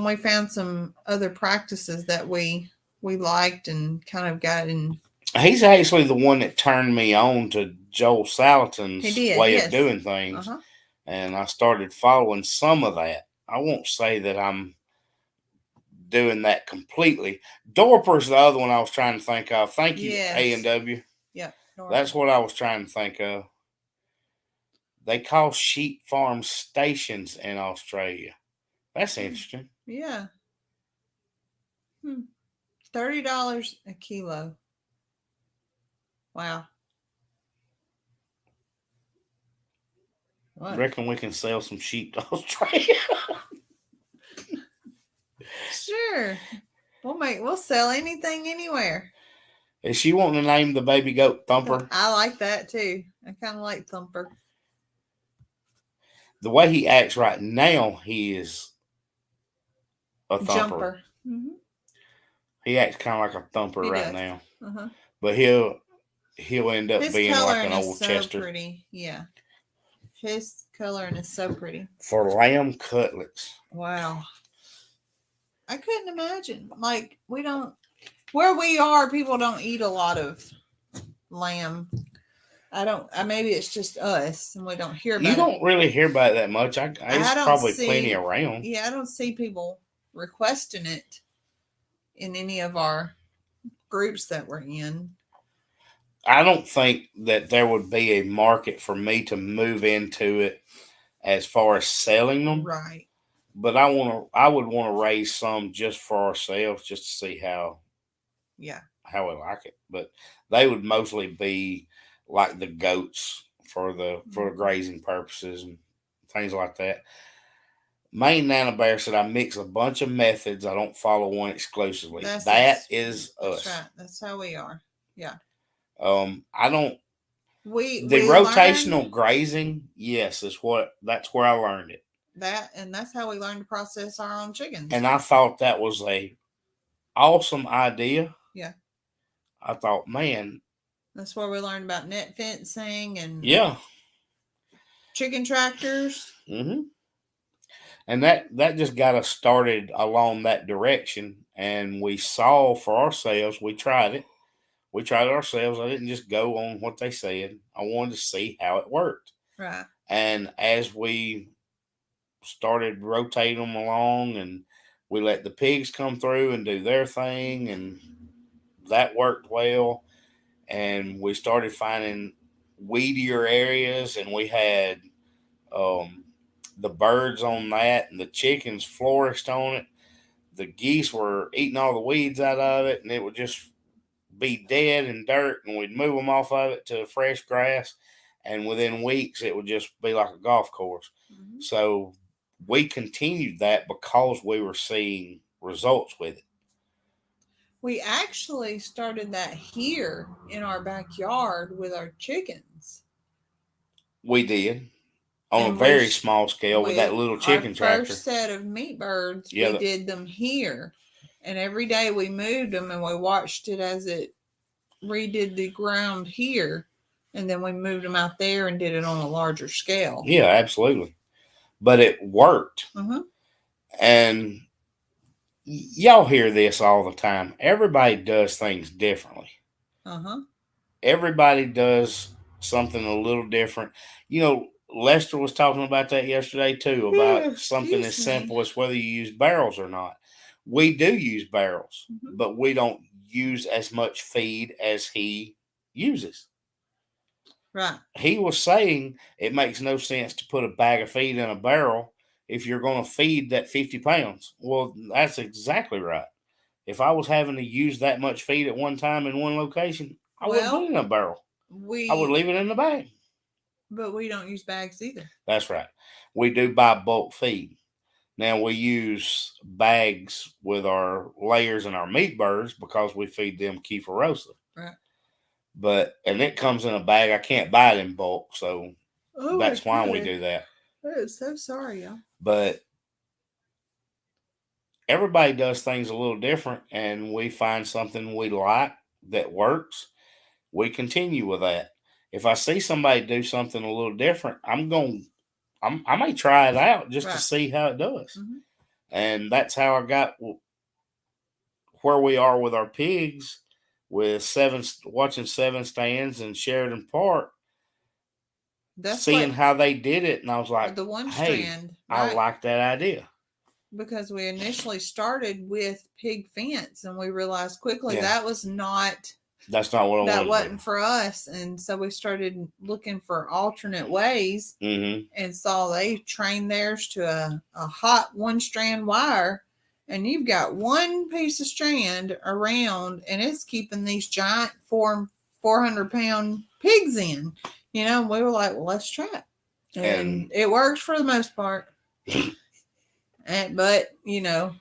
we found some other practices that we liked and kind of got in. He's actually the one that turned me on to Joel Salatin's He did, way yes. of doing things. Uh-huh. And I started following some of that. I won't say that I'm doing that completely. Dorper's the other one I was trying to think of. Thank you, Yes. A&W. Yep. That's what I was trying to think of. They call sheep farms stations in Australia. That's interesting. Yeah. $30 a kilo. Wow. What? Reckon we can sell some sheep to Australia. Sure. We'll sell anything anywhere. Is she wanting to name the baby goat Thumper? I like that too. I kind of like Thumper. The way he acts right now, he is a thumper. Jumper. Mm-hmm. He acts kind of like a thumper He right does. now. Uh-huh. But he'll end up His being like coloring an is old so Chester. pretty. Yeah. His coloring is so pretty. For lamb cutlets. Wow. I couldn't imagine. Like, where we are, people don't eat a lot of lamb. Maybe it's just us and we don't hear about it. You don't really hear about it that much. It's don't probably see- plenty around. Yeah, I don't see people requesting it in any of our groups that we're in. I don't think that there would be a market for me to move into it as far as selling them. Right. But I would want to raise some just for ourselves, just to see how we like it. But they would mostly be like the goats for the grazing purposes and things like that. Maine Nana Bear said I mix a bunch of methods. I don't follow one exclusively. That is us. That's right. That's how we are. Yeah. I don't. We rotational learned grazing, yes, that's where I learned it. and that's how we learned to process our own chickens. And I thought that was a awesome idea. Yeah. I thought, man. That's where we learned about net fencing and chicken tractors. Mm-hmm. And that just got us started along that direction. And we saw for ourselves, we tried it. We tried it ourselves. I didn't just go on what they said. I wanted to see how it worked. Right. And as we started rotating them along and we let the pigs come through and do their thing, and that worked well. And we started finding weedier areas, and we had the birds on that, and the chickens flourished on it. The geese were eating all the weeds out of it, and it would just be dead and dirt, and we'd move them off of it to fresh grass, and within weeks it would just be like a golf course. Mm-hmm. So we continued that because we were seeing results with it. We actually started that here in our backyard with our chickens. We did on a very small scale with that little chicken tractor. First set of meat birds, we did them here. And every day we moved them and we watched it as it redid the ground here. And then we moved them out there and did it on a larger scale. Yeah, absolutely. But it worked. Mm-hmm. And y'all hear this all the time. Everybody does things differently. Uh-huh. Everybody does something a little different. You know, Lester was talking about that yesterday too, about something as simple as whether you use barrels or not. We do use barrels, but we don't use as much feed as he uses. Right. He was saying it makes no sense to put a bag of feed in a barrel if you're going to feed that 50 pounds. Well, that's exactly right. If I was having to use that much feed at one time in one location, I wouldn't put it in a barrel. I would leave it in the bag. But we don't use bags either. That's right. We do buy bulk feed. Now we use bags with our layers and our meat birds because we feed them Kieferosa. Right. And it comes in a bag. I can't buy it in bulk, so that's why we do that. I'm so sorry, y'all. But everybody does things a little different, and we find something we like that works. We continue with that. If I see somebody do something a little different, I may try it out just to see how it does. Mm-hmm. And that's how I got where we are with our pigs, with watching Seven Stands in Sheridan Park. That's seeing how they did it, and I was like, the one hey, strand. I like that idea. Because we initially started with pig fence, and we realized quickly that's not what wasn't for us, and so we started looking for alternate ways, and saw they trained theirs to a hot one strand wire, and you've got one piece of strand around, and it's keeping these giant 400-pound pigs in. You know, we were like, well, let's try it. And it works for the most part. But, you know.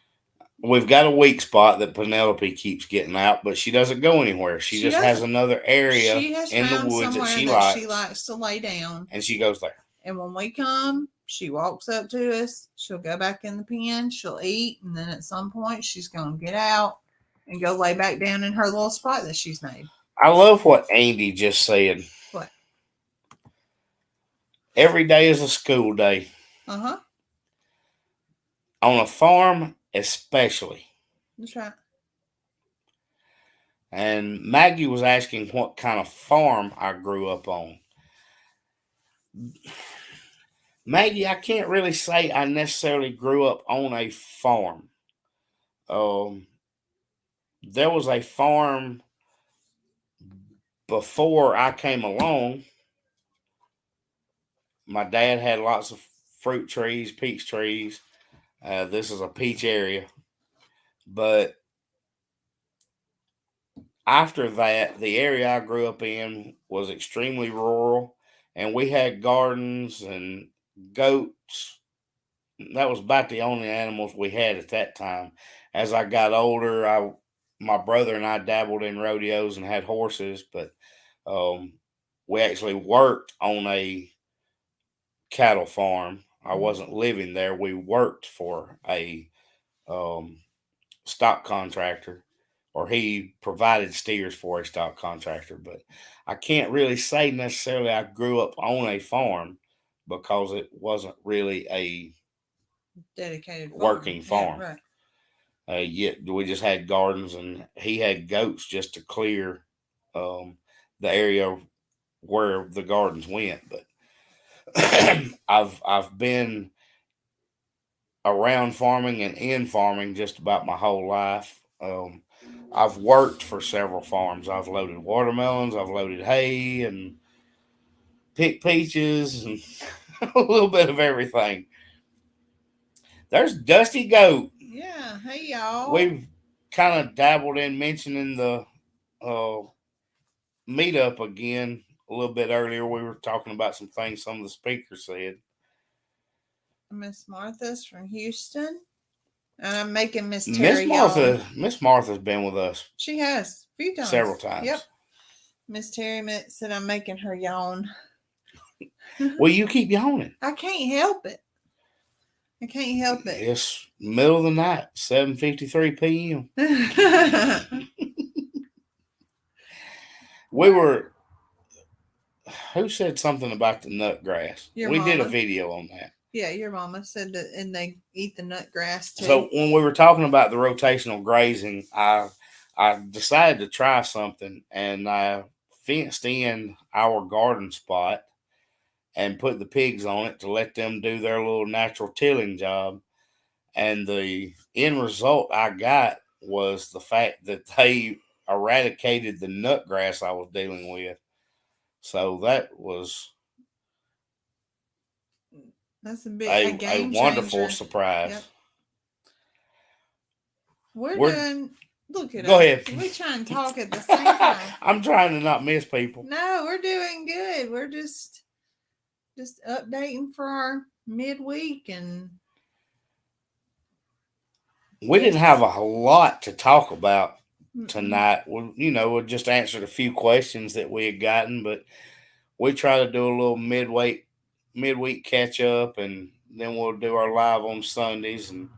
We've got a weak spot that Penelope keeps getting out, but she doesn't go anywhere. She just has another area in the woods that she likes to lay down. And she goes there. And when we come, she walks up to us. She'll go back in the pen. She'll eat. And then at some point, she's going to get out and go lay back down in her little spot that she's made. I love what Andy just said. What? Every day is a school day. Uh-huh. On a farm, especially. That's right. And Maggie was asking what kind of farm I grew up on. Maggie, I can't really say I necessarily grew up on a farm. There was a farm before I came along. My dad had lots of fruit trees, peach trees. This is a peach area. But after that, the area I grew up in was extremely rural, and we had gardens and goats. That was about the only animals we had at that time. As I got older, my brother and I dabbled in rodeos and had horses, but we actually worked on a cattle farm. I wasn't living there. We worked for a stock contractor, or he provided steers for a stock contractor. But I can't really say necessarily I grew up on a farm because it wasn't really a dedicated working farm. Yeah, right. Yet we just had gardens, and he had goats just to clear the area where the gardens went. But I've been around farming and in farming just about my whole life. I've worked for several farms. I've loaded watermelons, I've loaded hay, and picked peaches, and a little bit of everything. There's Dusty Goat. Yeah, hey y'all. We've kind of dabbled in mentioning the meetup again a little bit earlier. We were talking about some things some of the speakers said. Miss Martha's from Houston. And I'm making Miss Terry. Miss Martha's been with us. She has a few times. Several times. Yep. Miss Terry said I'm making her yawn. Well, you keep yawning. I can't help it. It's middle of the night, 7:53 p.m. Who said something about the nut grass? We did a video on that. Yeah, your mama said that, and they eat the nut grass too. So when we were talking about the rotational grazing, I decided to try something, and I fenced in our garden spot and put the pigs on it to let them do their little natural tilling job. And the end result I got was the fact that they eradicated the nut grass I was dealing with. So that's a wonderful surprise. Yep. We're doing. Look at us. Go ahead. We try and talk at the same time. I'm trying to not miss people. No, we're doing good. We're just just updating for our midweek and We didn't have a whole lot to talk about mm-mm. tonight. We just answered a few questions that we had gotten, but we try to do a little midweek catch up, and then we'll do our live on Sundays and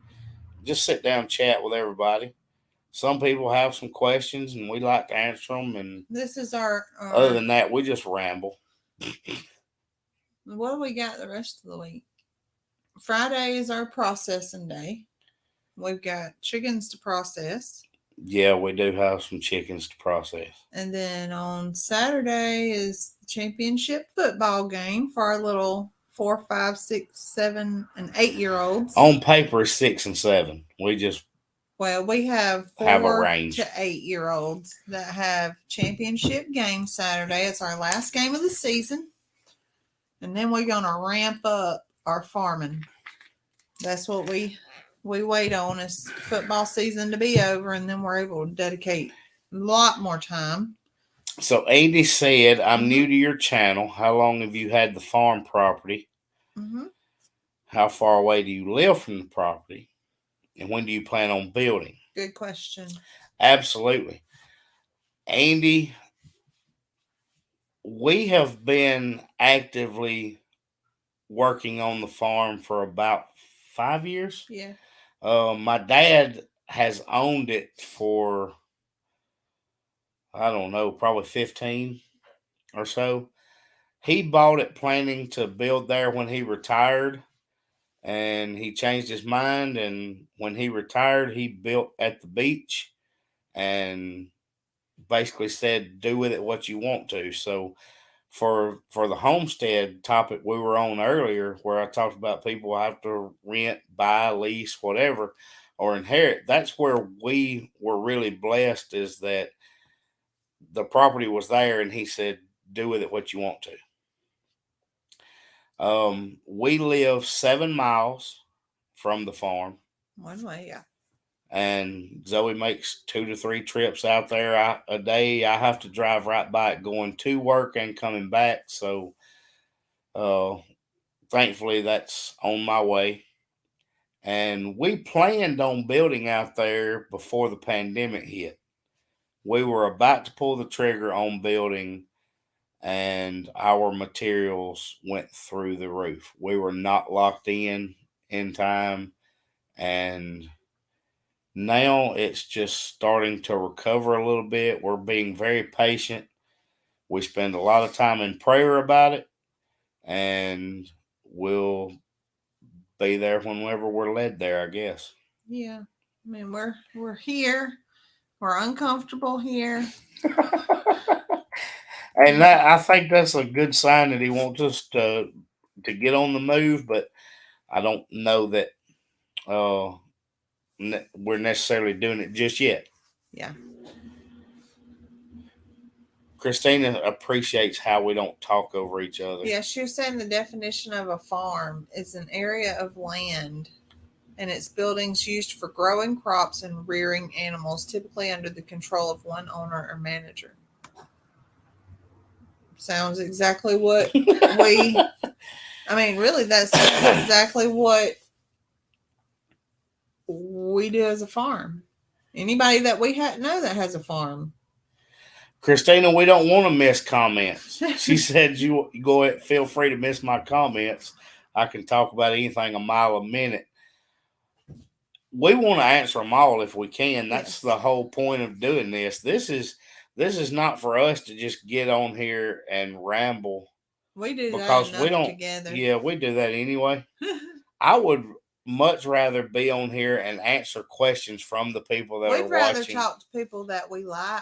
just sit down and chat with everybody. Some people have some questions, and we like to answer them. And This is our other than that, we just ramble. what do we got the rest of the week? Friday is our processing day. We've got chickens to process. Yeah, we do have some chickens to process. And then on Saturday is the championship football game for our little 4, 5, 6, 7, and 8-year-olds. On paper, 6 and 7. We just we have 4 have a range to 8-year-olds that have championship game Saturday. It's our last game of the season. And then we're going to ramp up our farming. That's what we wait on is football season to be over, and then we're able to dedicate a lot more time. So Andy said, I'm new to your channel. How long have you had the farm property? Mm-hmm. How far away do you live from the property? And when do you plan on building? Good question. Absolutely. Andy, we have been actively working on the farm for about 5 years. Yeah. My dad has owned it for, I don't know, probably 15 or so. He bought it planning to build there when he retired, and he changed his mind. And when he retired, he built at the beach and basically said, do with it what you want to. So for the homestead topic we were on earlier, where I talked about people have to rent, buy, lease, whatever, or inherit, that's where we were really blessed, is that the property was there and he said, do with it what you want to. We live 7 miles from the farm. One way, yeah. And Zoe makes 2 to 3 trips out there a day. I have to drive right by it going to work and coming back. So thankfully that's on my way. And we planned on building out there before the pandemic hit. We were about to pull the trigger on building, and our materials went through the roof. We were not locked in time, and now it's just starting to recover a little bit. We're being very patient. We spend a lot of time in prayer about it, and we'll be there whenever we're led there, I guess. Yeah. I mean, we're here. We're uncomfortable here. And I think that's a good sign that he wants us to get on the move, but I don't know that we're necessarily doing it just yet. Yeah. Christina appreciates how we don't talk over each other. Yeah, she was saying the definition of a farm is an area of land and its buildings used for growing crops and rearing animals, typically under the control of one owner or manager. Sounds exactly what really that's exactly what we do as a farm. Anybody that we know that has a farm. Christina, we don't want to miss comments. She said, you go ahead, feel free to miss my comments. I can talk about anything a mile a minute. We want to answer them all if we can. That's Yes. the whole point of doing this. This is not for us to just get on here and ramble. We do because that we don't together. Yeah, we do that anyway. I would much rather be on here and answer questions from the people that We'd are rather watching. talk to people that we like.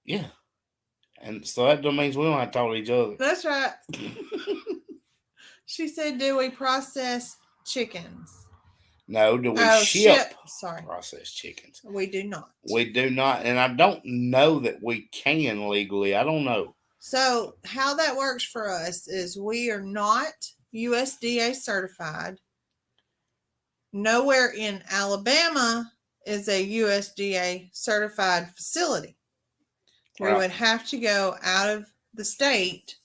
Yeah. And so that means we don't have to talk to each other. That's right. She said, do we process chickens? No, do we ship Sorry. processed chickens? We do not. We do not. And I don't know that we can legally. I don't know. So how that works for us is we are not USDA certified. Nowhere in Alabama is a USDA certified facility. We Right. would have to go out of the state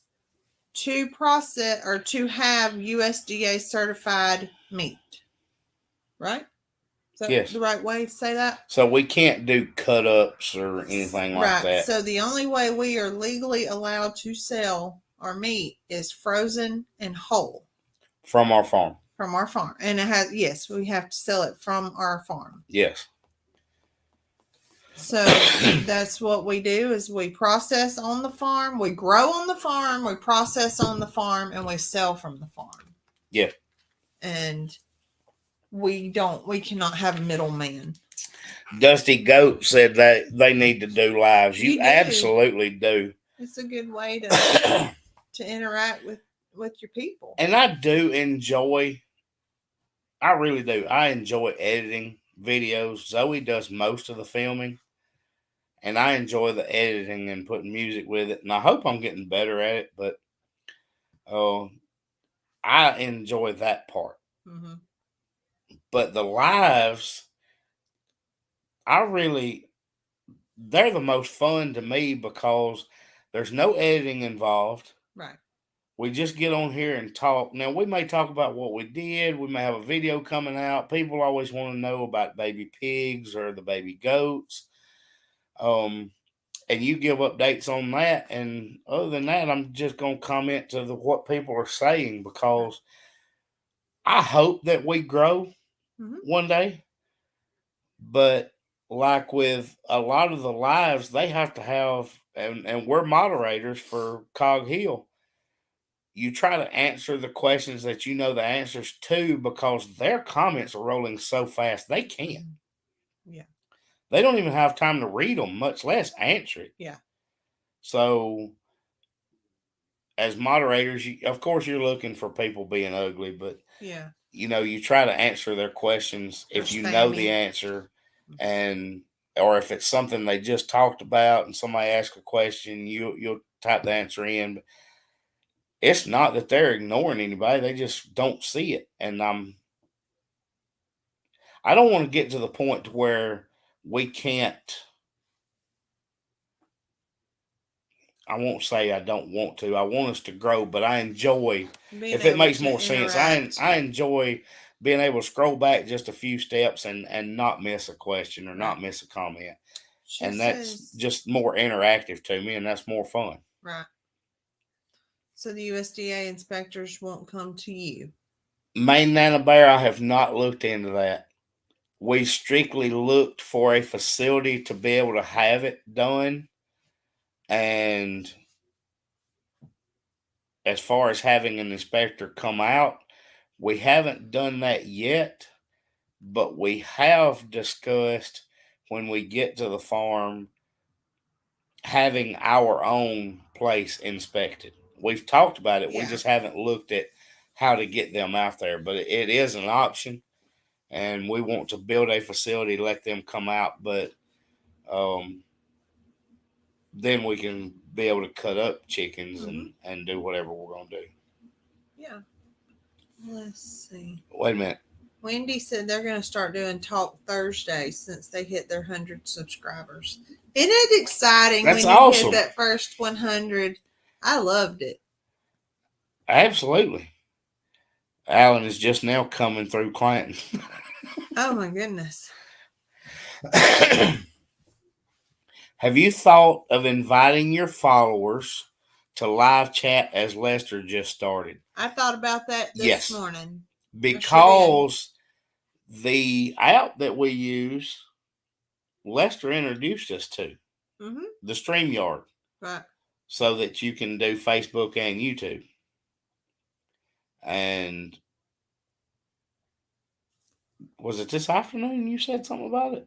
to process or to have USDA certified meat. Right? Is that Yes. the right way to say that? So we can't do cut ups or anything like Right. that. So the only way we are legally allowed to sell our meat is frozen and whole From our farm. from our farm. And it has, yes, we have to sell it from our farm. Yes. So that's what we do is we process on the farm, we grow on the farm, we process on the farm, and we sell from the farm. Yeah. And we cannot have a middleman. Dusty Goat said that they need to do lives. You You do. Absolutely do. It's a good way to interact with your people. And I do enjoy, I really do. I enjoy editing videos. Zoe does most of the filming. And I enjoy the editing and putting music with it. And I hope I'm getting better at it. But I enjoy that part. Mm-hmm. But the lives, they're the most fun to me because there's no editing involved. Right. We just get on here and talk. Now, we may talk about what we did. We may have a video coming out. People always want to know about baby pigs or the baby goats. And you give updates on that. And other than that, I'm just going to comment to what people are saying because I hope that we grow one day. But like with a lot of the lives, they have to have, and we're moderators for Cog Hill. You try to answer the questions that you know the answers to because their comments are rolling so fast they can't. Yeah. They don't even have time to read them, much less answer it. Yeah. So, as moderators, of course, you're looking for people being ugly, but yeah, you try to answer their questions if you know the answer, or if it's something they just talked about and somebody asks a question, you'll type the answer in. But it's not that they're ignoring anybody; they just don't see it, and I don't want to get to the point to where we can't. I won't say I don't want to. I want us to grow, but I enjoy, if it makes more sense, I enjoy being able to scroll back just a few steps and not miss a question or not miss a comment. And that's just more interactive to me, and that's more fun. Right. So the USDA inspectors won't come to you? Maine Nana Bear, I have not looked into that. We strictly looked for a facility to be able to have it done. And as far as having an inspector come out, we haven't done that yet, but we have discussed when we get to the farm having our own place inspected. We've talked about it. Yeah. We just haven't looked at how to get them out there, but it is an option, and we want to build a facility, let them come out, but then we can be able to cut up chickens and do whatever we're going to do. Yeah. Let's see. Wait a minute. Wendy said they're going to start doing Talk Thursday since they hit their 100 subscribers. Isn't it exciting? That's when you awesome. hit that first 100? I loved it. Absolutely. Alan is just now coming through Clanton. Oh, my goodness. Have you thought of inviting your followers to live chat as Lester just started? I thought about that this morning. Because the app that we use, Lester introduced us to, the StreamYard. Right. So that you can do Facebook and YouTube. And was it this afternoon you said something about it?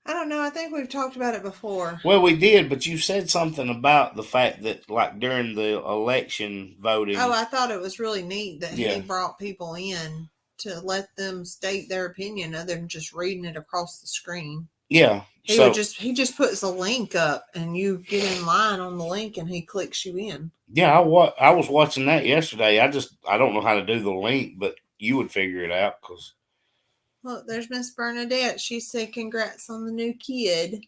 I don't know. I think we've talked about it before. Well, we did, but you said something about the fact that, like, during the election voting. Oh, I thought it was really neat that he brought people in to let them state their opinion other than just reading it across the screen. Yeah. He just puts a link up and you get in line on the link and he clicks you in. Yeah, I was watching that yesterday. I don't know how to do the link, but you would figure it out because. Look, there's Miss Bernadette. She said congrats on the new kid.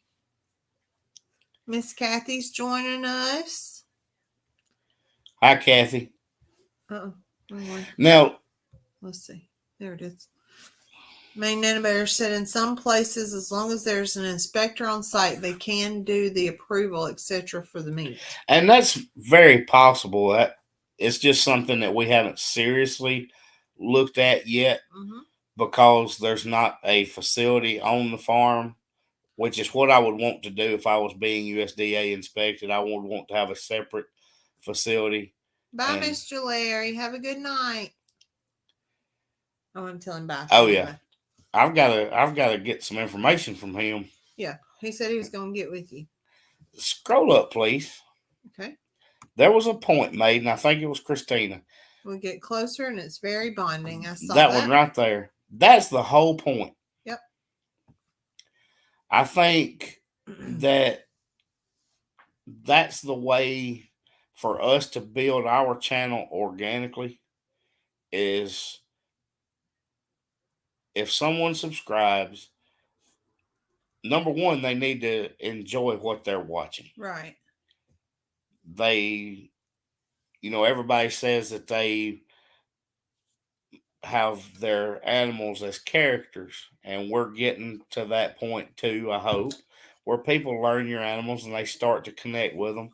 Miss Kathy's joining us. Hi, Kathy. Uh-oh. Wrong one. Now, Let's see. There it is. Maine Innovator said in some places, as long as there's an inspector on site, they can do the approval, etc. for the meat. and that's very possible. That it's just something that we haven't seriously looked at yet Mm-hmm. because there's not a facility on the farm, which is what I would want to do if I was being USDA inspected. I would want to have a separate facility. Bye, And- Mr. Larry. Have a good night. I want to tell him bye. Oh, Tell him yeah. bye. I've got to get some information from him. Yeah. He said he was going to get with you. Scroll up, please. Okay. There was a point made, and I think it was Christina. We get closer, and it's very bonding. I saw That one right there. That's the whole point. Yep. I think that that's the way for us to build our channel organically is if someone subscribes, number one, they need to enjoy what they're watching. Right. They, everybody says that they have their animals as characters, and we're getting to that point too, I hope, where people learn your animals and they start to connect with them.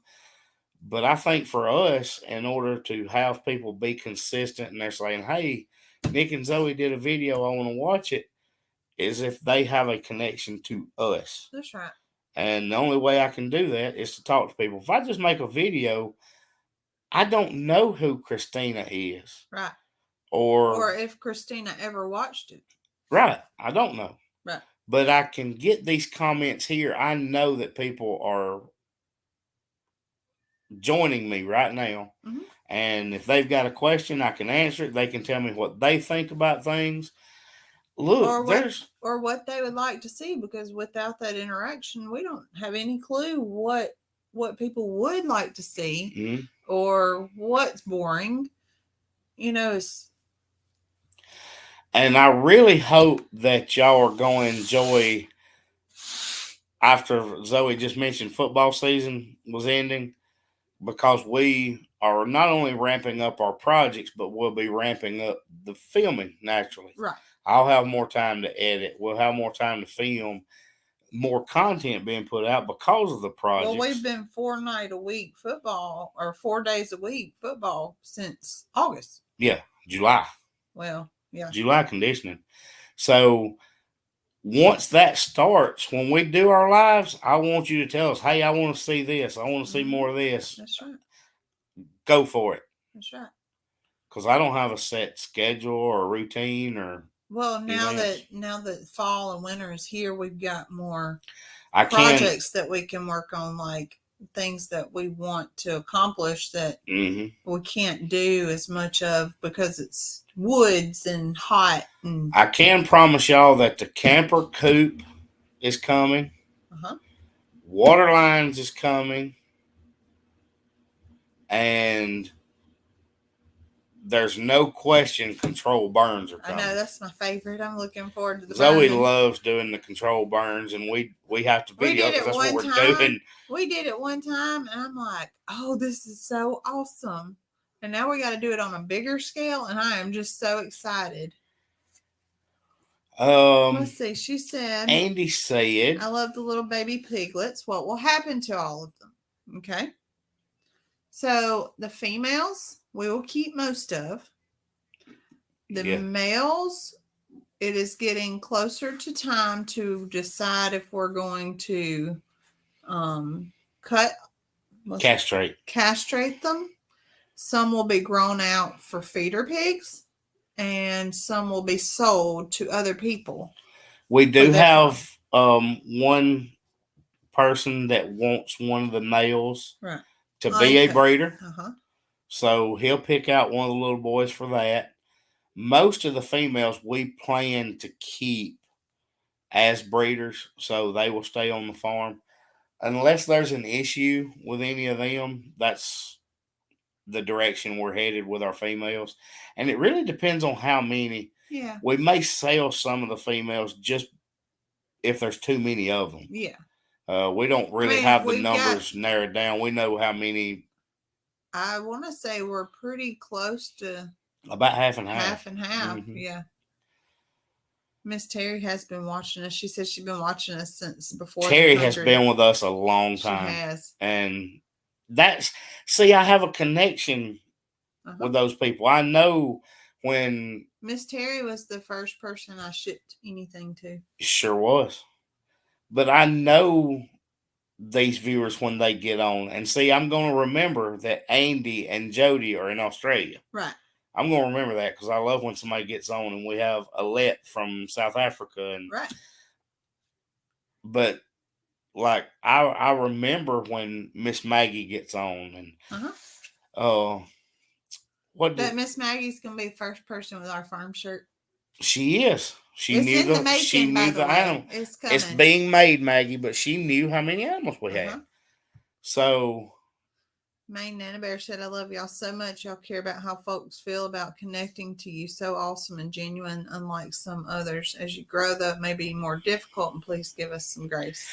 But I think for us, in order to have people be consistent and they're saying, hey, Nick and Zoe did a video, I want to watch it, is if they have a connection to us. That's right. And the only way I can do that is to talk to people. If I just make a video, I don't know who Christina is. Right. Or if Christina ever watched it. Right. I don't know. Right. But I can get these comments here. I know that people are joining me right now. Mm-hmm. And if they've got a question, I can answer it. They can tell me what they think about things. Look, or what they would like to see, because without that interaction, we don't have any clue what people would like to see mm-hmm. or what's boring. It's. And I really hope that y'all are going to enjoy, after Zoe just mentioned football season was ending, because we are not only ramping up our projects, but we'll be ramping up the filming naturally. Right. I'll have more time to edit. We'll have more time to film, more content being put out because of the projects. Well, we've been 4 night a week football, or 4 days a week football since August. Yeah, July. Well, yeah. July conditioning. So once that starts, when we do our lives, I want you to tell us, hey, I want to see this. I want to see more of this. That's right. Go for it. That's right. Because I don't have a set schedule or a routine or. Well, now that fall and winter is here, we've got more projects that we can work on, like things that we want to accomplish that we can't do as much of because it's woods and hot. And I can promise y'all that the camper coop is coming. Water lines is coming. And there's no question control burns are coming. I know, that's my favorite. I'm looking forward to the Zoe burning. loves doing the control burns, and we have to video because that's what we're doing. We did it one time, and I'm like, oh, this is so awesome. And now we got to do it on a bigger scale, and I am just so excited. Let's see. She said, Andy said, I love the little baby piglets. What will happen to all of them? Okay. So the females, we will keep most of. The males, it is getting closer to time to decide if we're going to castrate them. Some will be grown out for feeder pigs, and some will be sold to other people. We do have one person that wants one of the males to be a breeder. So he'll pick out one of the little boys for that. Most of the females we plan to keep as breeders, so they will stay on the farm. Unless there's an issue with any of them, that's the direction we're headed with our females. And it really depends on how many. Yeah. We may sell some of the females just if there's too many of them. Yeah. We don't really have the numbers narrowed down. We know how many I want to say we're pretty close to About half and half. half and half. Mhm. Yeah. Miss Terry has been watching us. She says she's been watching us since before. Terry has been with us a long She time. has. And that's, see, I have a connection with those people. I know when Miss Terry was the first person I shipped anything to. sure was. But I know these viewers when they get on. And see, I'm going to remember that Andy and Jody are in Australia. Right. I'm going to remember that because I love when somebody gets on and we have Alette from South Africa. And right. But like I remember when Miss Maggie gets on and what that Miss Maggie's gonna be the first person with our farm shirt. She is. She it's knew in the making, she knew the animal. It's coming. It's being made, Maggie, but she knew how many animals we had. So Maine Nana Bear said, I love y'all so much. Y'all care about how folks feel about connecting to you. So awesome and genuine, unlike some others. As you grow, though, it may be more difficult, and please give us some grace.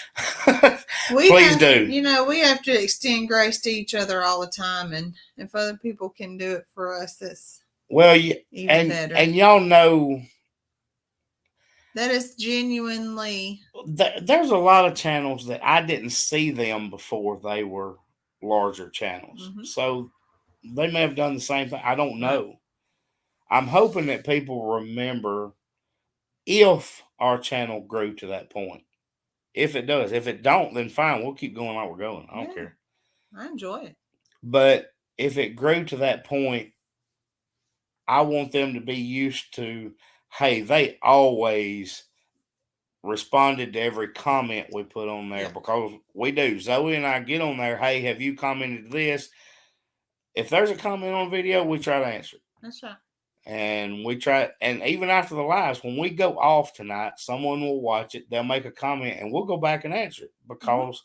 Please do. You know, we have to extend grace to each other all the time, and if other people can do it for us, that's even better. And y'all know that is genuinely. There's a lot of channels that I didn't see them before they were larger channels. Mm-hmm. So they may have done the same thing. I don't know. Right. I'm hoping that people remember if our channel grew to that point. If it does. If it don't, then fine. We'll keep going like we're going. I don't care. I enjoy it. But if it grew to that point, I want them to be used to, hey, they always responded to every comment we put on there because we do. Zoe and I get on there, hey, have you commented this? If there's a comment on video, we try to answer it. That's right. And we try, and even after the lives, when we go off tonight, someone will watch it, they'll make a comment, and we'll go back and answer it because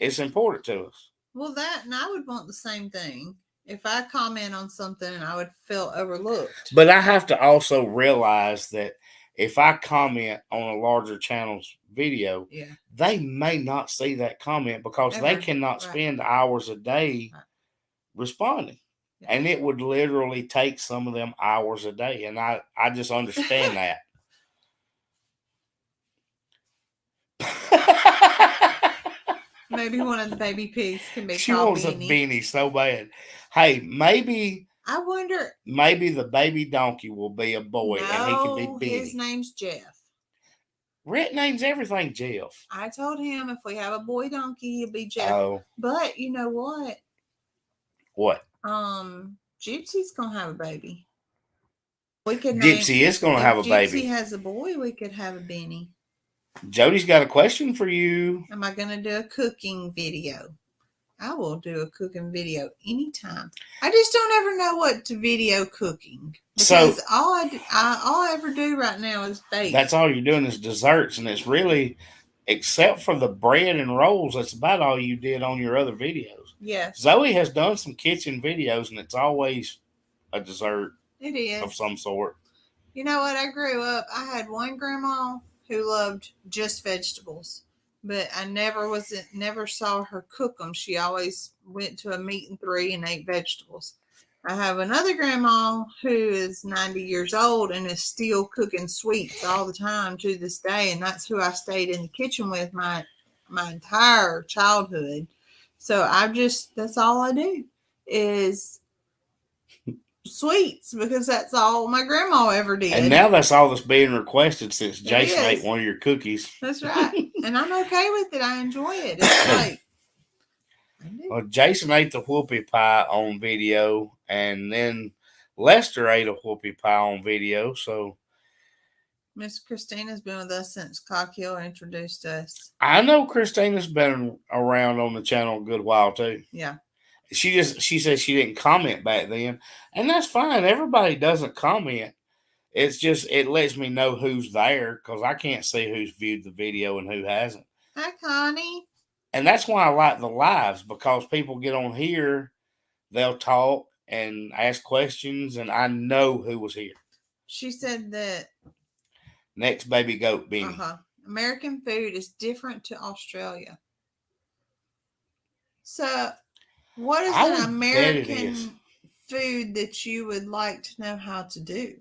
it's important to us. Well, that, and I would want the same thing. If I comment on something and I would feel overlooked. But I have to also realize that if I comment on a larger channel's video, they may not see that comment because they cannot spend hours a day responding. Yeah. And it would literally take some of them hours a day. And I just understand that. Maybe one of the baby pigs can be she called wants Beanie. A beanie so bad. Hey, maybe... I wonder. Maybe the baby donkey will be a boy and he can be Beanie. His name's Jeff. Rhett names everything Jeff. I told him if we have a boy donkey, he'll be Jeff. Oh. But you know what? What? Gypsy's gonna have a baby. We could Gypsy is gonna have a baby. Gypsy has a boy, we could have a Benny. Jody's got a question for you. Am I gonna do a cooking video? I will do a cooking video anytime. I just don't ever know what to video cooking because all I ever do right now is bake. That's all you're doing is desserts, and it's really, except for the bread and rolls, that's about all you did on your other videos. Yes. Zoe has done some kitchen videos, and it's always a dessert. It is of some sort. You know what? I grew up. I had one grandma who loved just vegetables. But I never saw her cook them. She always went to a meat and three and ate vegetables. I have another grandma who is 90 years old and is still cooking sweets all the time to this day. And that's who I stayed in the kitchen with my entire childhood. So that's all I do is sweets because that's all my grandma ever did. And now that's all that's being requested since Jason ate one of your cookies. That's right. And I'm okay with it. I enjoy it. It's like well, Jason ate the whoopie pie on video, and then Lester ate a whoopie pie on video. So Miss Christina's been with us since Cockhill introduced us. I know Christina's been around on the channel a good while too. Yeah. She said she didn't comment back then, and that's fine. Everybody doesn't comment. It's just it lets me know who's there because I can't see who's viewed the video and who hasn't. Hi, Connie. And that's why I like the lives because people get on here, they'll talk and ask questions, and I know who was here. She said that next baby goat Benny. American food is different to Australia. So What is I an would bet it is. American food that you would like to know how to do?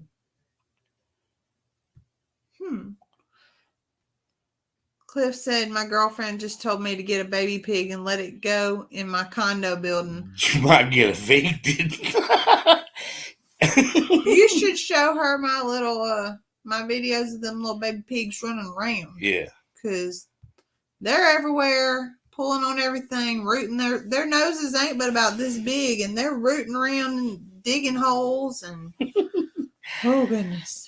Cliff said, my girlfriend just told me to get a baby pig and let it go in my condo building. You might get evicted. You should show her my little, my videos of them little baby pigs running around. Yeah. Because they're everywhere, pulling on everything, rooting their noses ain't but about this big, and they're rooting around and digging holes and oh goodness.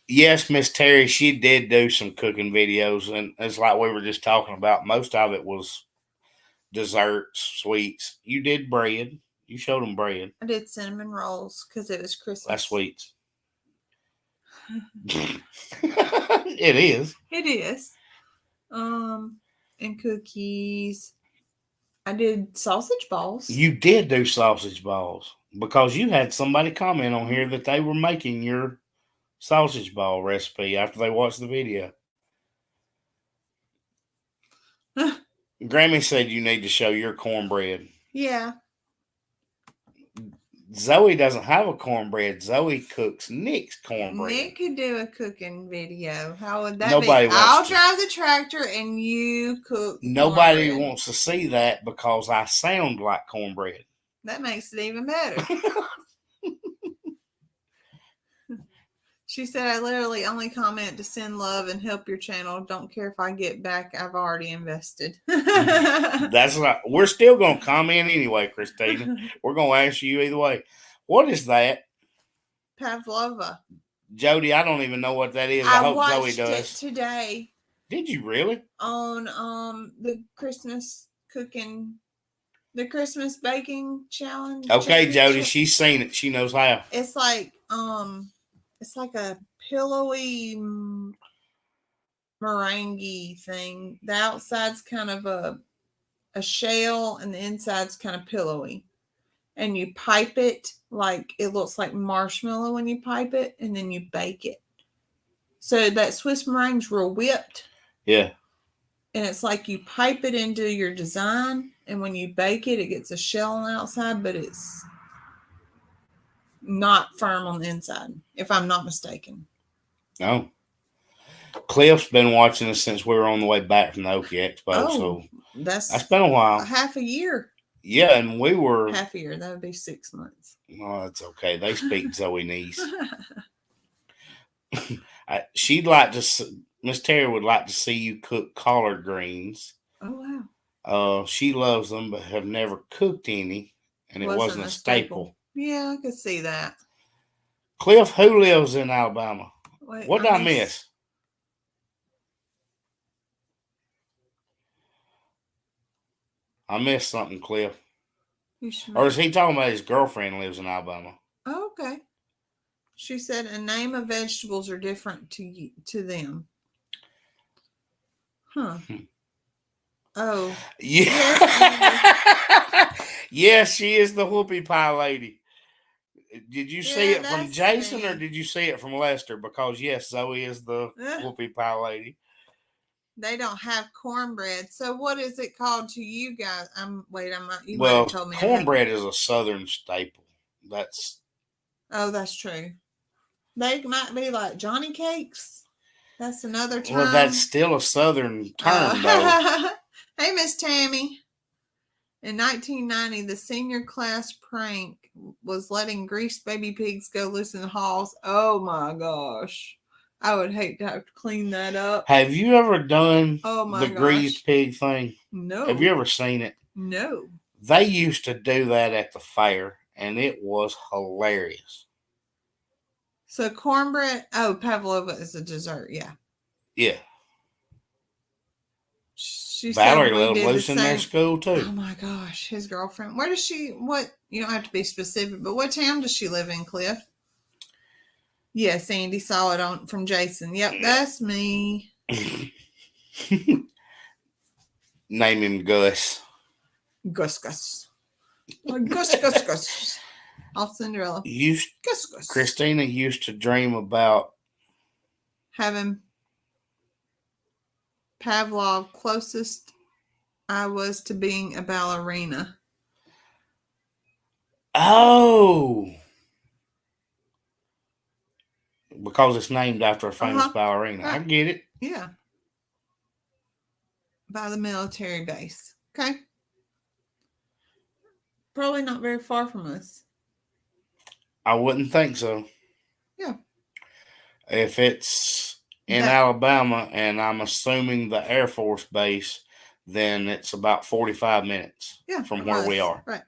Yes, Miss Terry, she did do some cooking videos, and it's like we were just talking about. Most of it was desserts, sweets. You did bread. You showed them bread. I did cinnamon rolls because it was Christmas. That's sweets. It is. It is. And cookies. I did sausage balls. You did do sausage balls because you had somebody comment on here that they were making your sausage ball recipe after they watched the video. Grammy said you need to show your cornbread. Yeah. Zoe doesn't have a cornbread. Zoe cooks Nick's cornbread. Nick could do a cooking video. How would that Nobody be? wants I'll to. drive the tractor and you cook. Nobody cornbread. wants to see that because I sound like cornbread. That makes it even better. She said, I literally only comment to send love and help your channel. Don't care if I get back. I've already invested. That's right. We're still going to comment anyway, Christina. We're going to answer you either way. What is that? Pavlova. Jody, I don't even know what that is. I hope Zoe watched does. it today Did you really? on the Christmas cooking, the Christmas baking challenge. Okay, Jody, championship. she's seen it. She knows how. It's like a pillowy meringue thing. The outside's kind of a shell and the inside's kind of pillowy. And you pipe it like it looks like marshmallow when you pipe it, and then you bake it. So that Swiss meringue's real whipped. Yeah. And it's like you pipe it into your design, and when you bake it, it gets a shell on the outside, but it's not firm on the inside, if I'm not mistaken. No. Cliff's been watching us since we were on the way back from the Okie Expo, so that's been a while. Half a year. Yeah, and we were half a year. That would be 6 months. Oh, that's okay. They speak Zoe niece. She'd like to. Miss Terry would like to see you cook collard greens. Oh wow. She loves them, but have never cooked any, and it wasn't a staple. Yeah, I could see that. Cliff, who lives in Alabama? Wait, what did I miss? I missed something, Cliff. Or is he talking about his girlfriend lives in Alabama? Oh, okay. She said a name of vegetables are different to them. Huh. Oh. Yeah. Yes, she is the whoopie pie lady. Did you see it from Jason or did you see it from Lester? Because yes, Zoe is the whoopie pie lady. They don't have cornbread. So what is it called to you guys? Might well, have told me. Cornbread is a Southern staple. That's true. They might be like Johnny cakes. That's another term. Well, that's still a Southern term, though. Hey, Miss Tammy. In 1990, the senior class prank was letting greased baby pigs go loose in the halls. Oh my gosh. I would hate to have to clean that up. Have you ever done the greased pig thing? No. Have you ever seen it? No. They used to do that at the fair, and it was hilarious. So cornbread, pavlova is a dessert, yeah. Yeah. She Valerie let loose in their school, too. Oh, my gosh. His girlfriend. Where does you don't have to be specific, but what town does she live in, Cliff? Yes, Andy saw it from Jason. Yep, that's me. Name him Gus. Gus. Gus. Off Cinderella. Gus. Christina used to dream about having Pavlov closest I was to being a ballerina. Oh, because it's named after a famous ballerina. I Right. get it. Yeah. By the military base. Okay. Probably not very far from us. I wouldn't think so. Yeah. If it's in That Alabama and I'm assuming the Air Force base, then it's about 45 minutes yeah, from where we us. are. Right.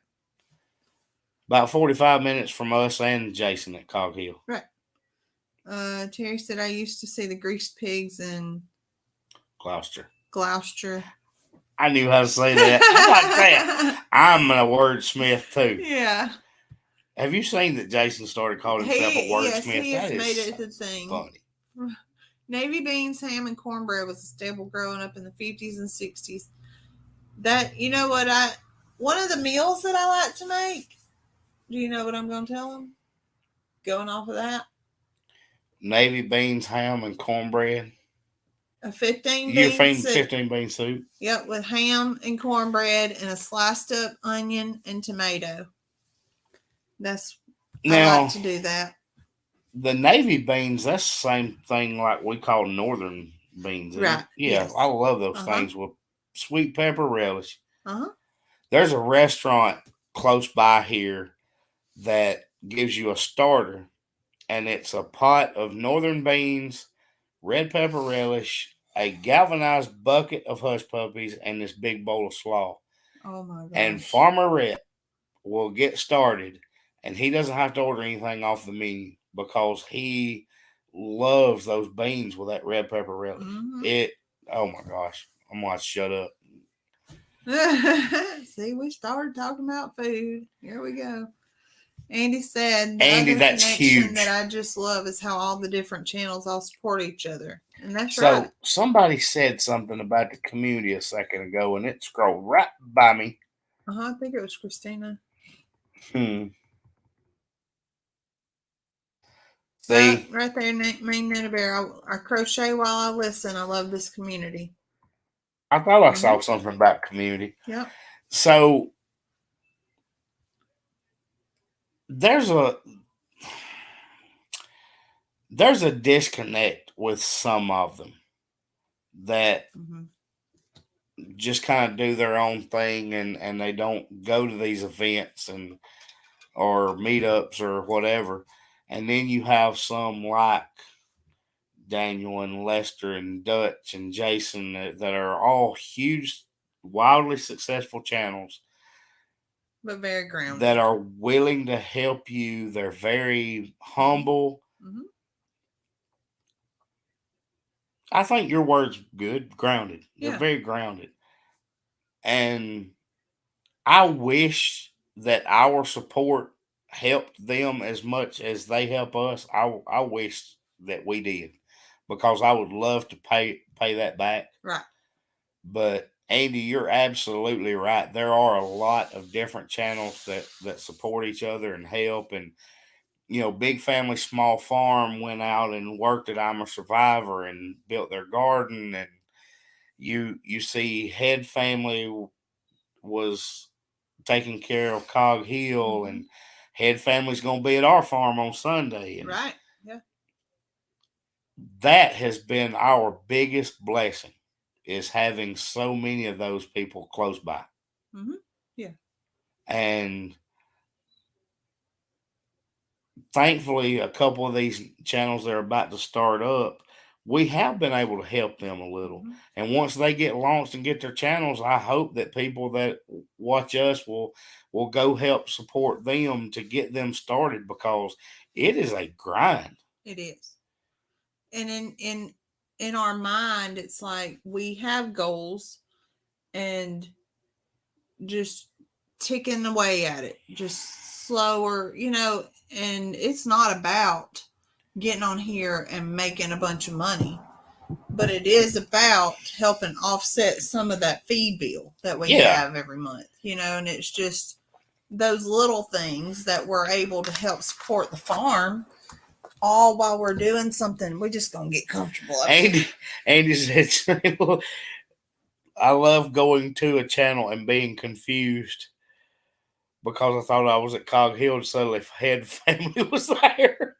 About 45 minutes from us and Jason at Cog Hill. Right. Terry said I used to see the greased pigs in Gloucester. Gloucester. I knew how to say that. I'm like that. I'm a wordsmith too. Yeah. Have you seen that Jason started calling himself a Yes, wordsmith? he has That made is it the thing. funny. Navy beans, ham, and cornbread was a staple growing up in the 50s and 60s. That, you know what, one of the meals that I like to make, do you know what I'm going to tell them? Going off of that? Navy beans, ham, and cornbread. A 15 You're bean feeding soup. 15 bean soup? Yep, with ham and cornbread and a sliced up onion and tomato. I like to do that. The Navy beans, that's the same thing like we call northern beans. Right. Yeah, yes. I love those things with sweet pepper relish. Uh-huh. There's a restaurant close by here that gives you a starter, and it's a pot of northern beans, red pepper relish, a galvanized bucket of hush puppies, and this big bowl of slaw. Oh my gosh. And Farmer Rhett will get started, and he doesn't have to order anything off the menu because he loves those beans with that red pepper relish. Mm-hmm. Oh my gosh, I'm gonna shut up. See, we started talking about food. Here we go. Andy said, Andy, that's huge. That I just love is how all the different channels all support each other. And that's so right. Somebody said something about the community a second ago, and it scrolled right by me. I think it was Christina. See? Right there, Main Nana Bear. I crochet while I listen. I love this community. I thought I saw something about community. Yep. So there's a disconnect with some of them that just kind of do their own thing and they don't go to these events or meetups or whatever. And then you have some like Daniel and Lester and Dutch and Jason that are all huge, wildly successful channels. But very grounded. That are willing to help you. They're very humble. Mm-hmm. I think your word's good, grounded. They're very grounded. And I wish that our support helped them as much as they help us. I wish that we did, because I would love to pay that back. Right. But Andy, you're absolutely right. There are a lot of different channels that support each other and help. And, Big Family Small Farm went out and worked at I'm a Survivor and built their garden. And you see Head Family was taking care of Cog Hill, and Head Family's going to be at our farm on Sunday. And right. Yeah. That has been our biggest blessing, is having so many of those people close by. Mm-hmm. Yeah. And thankfully, a couple of these channels that are about to start up, we have been able to help them a little. Mm-hmm. And once they get launched and get their channels, I hope that people that watch us will go help support them to get them started, because it is a grind. It is. And in our mind, it's like we have goals and just ticking away at it, just slower, and it's not about getting on here and making a bunch of money, but it is about helping offset some of that feed bill that we have every month, and it's just those little things that we're able to help support the farm, all while we're doing something. We're just gonna get comfortable. Andy said, I love going to a channel and being confused because I thought I was at Cog Hill and suddenly Head family was there.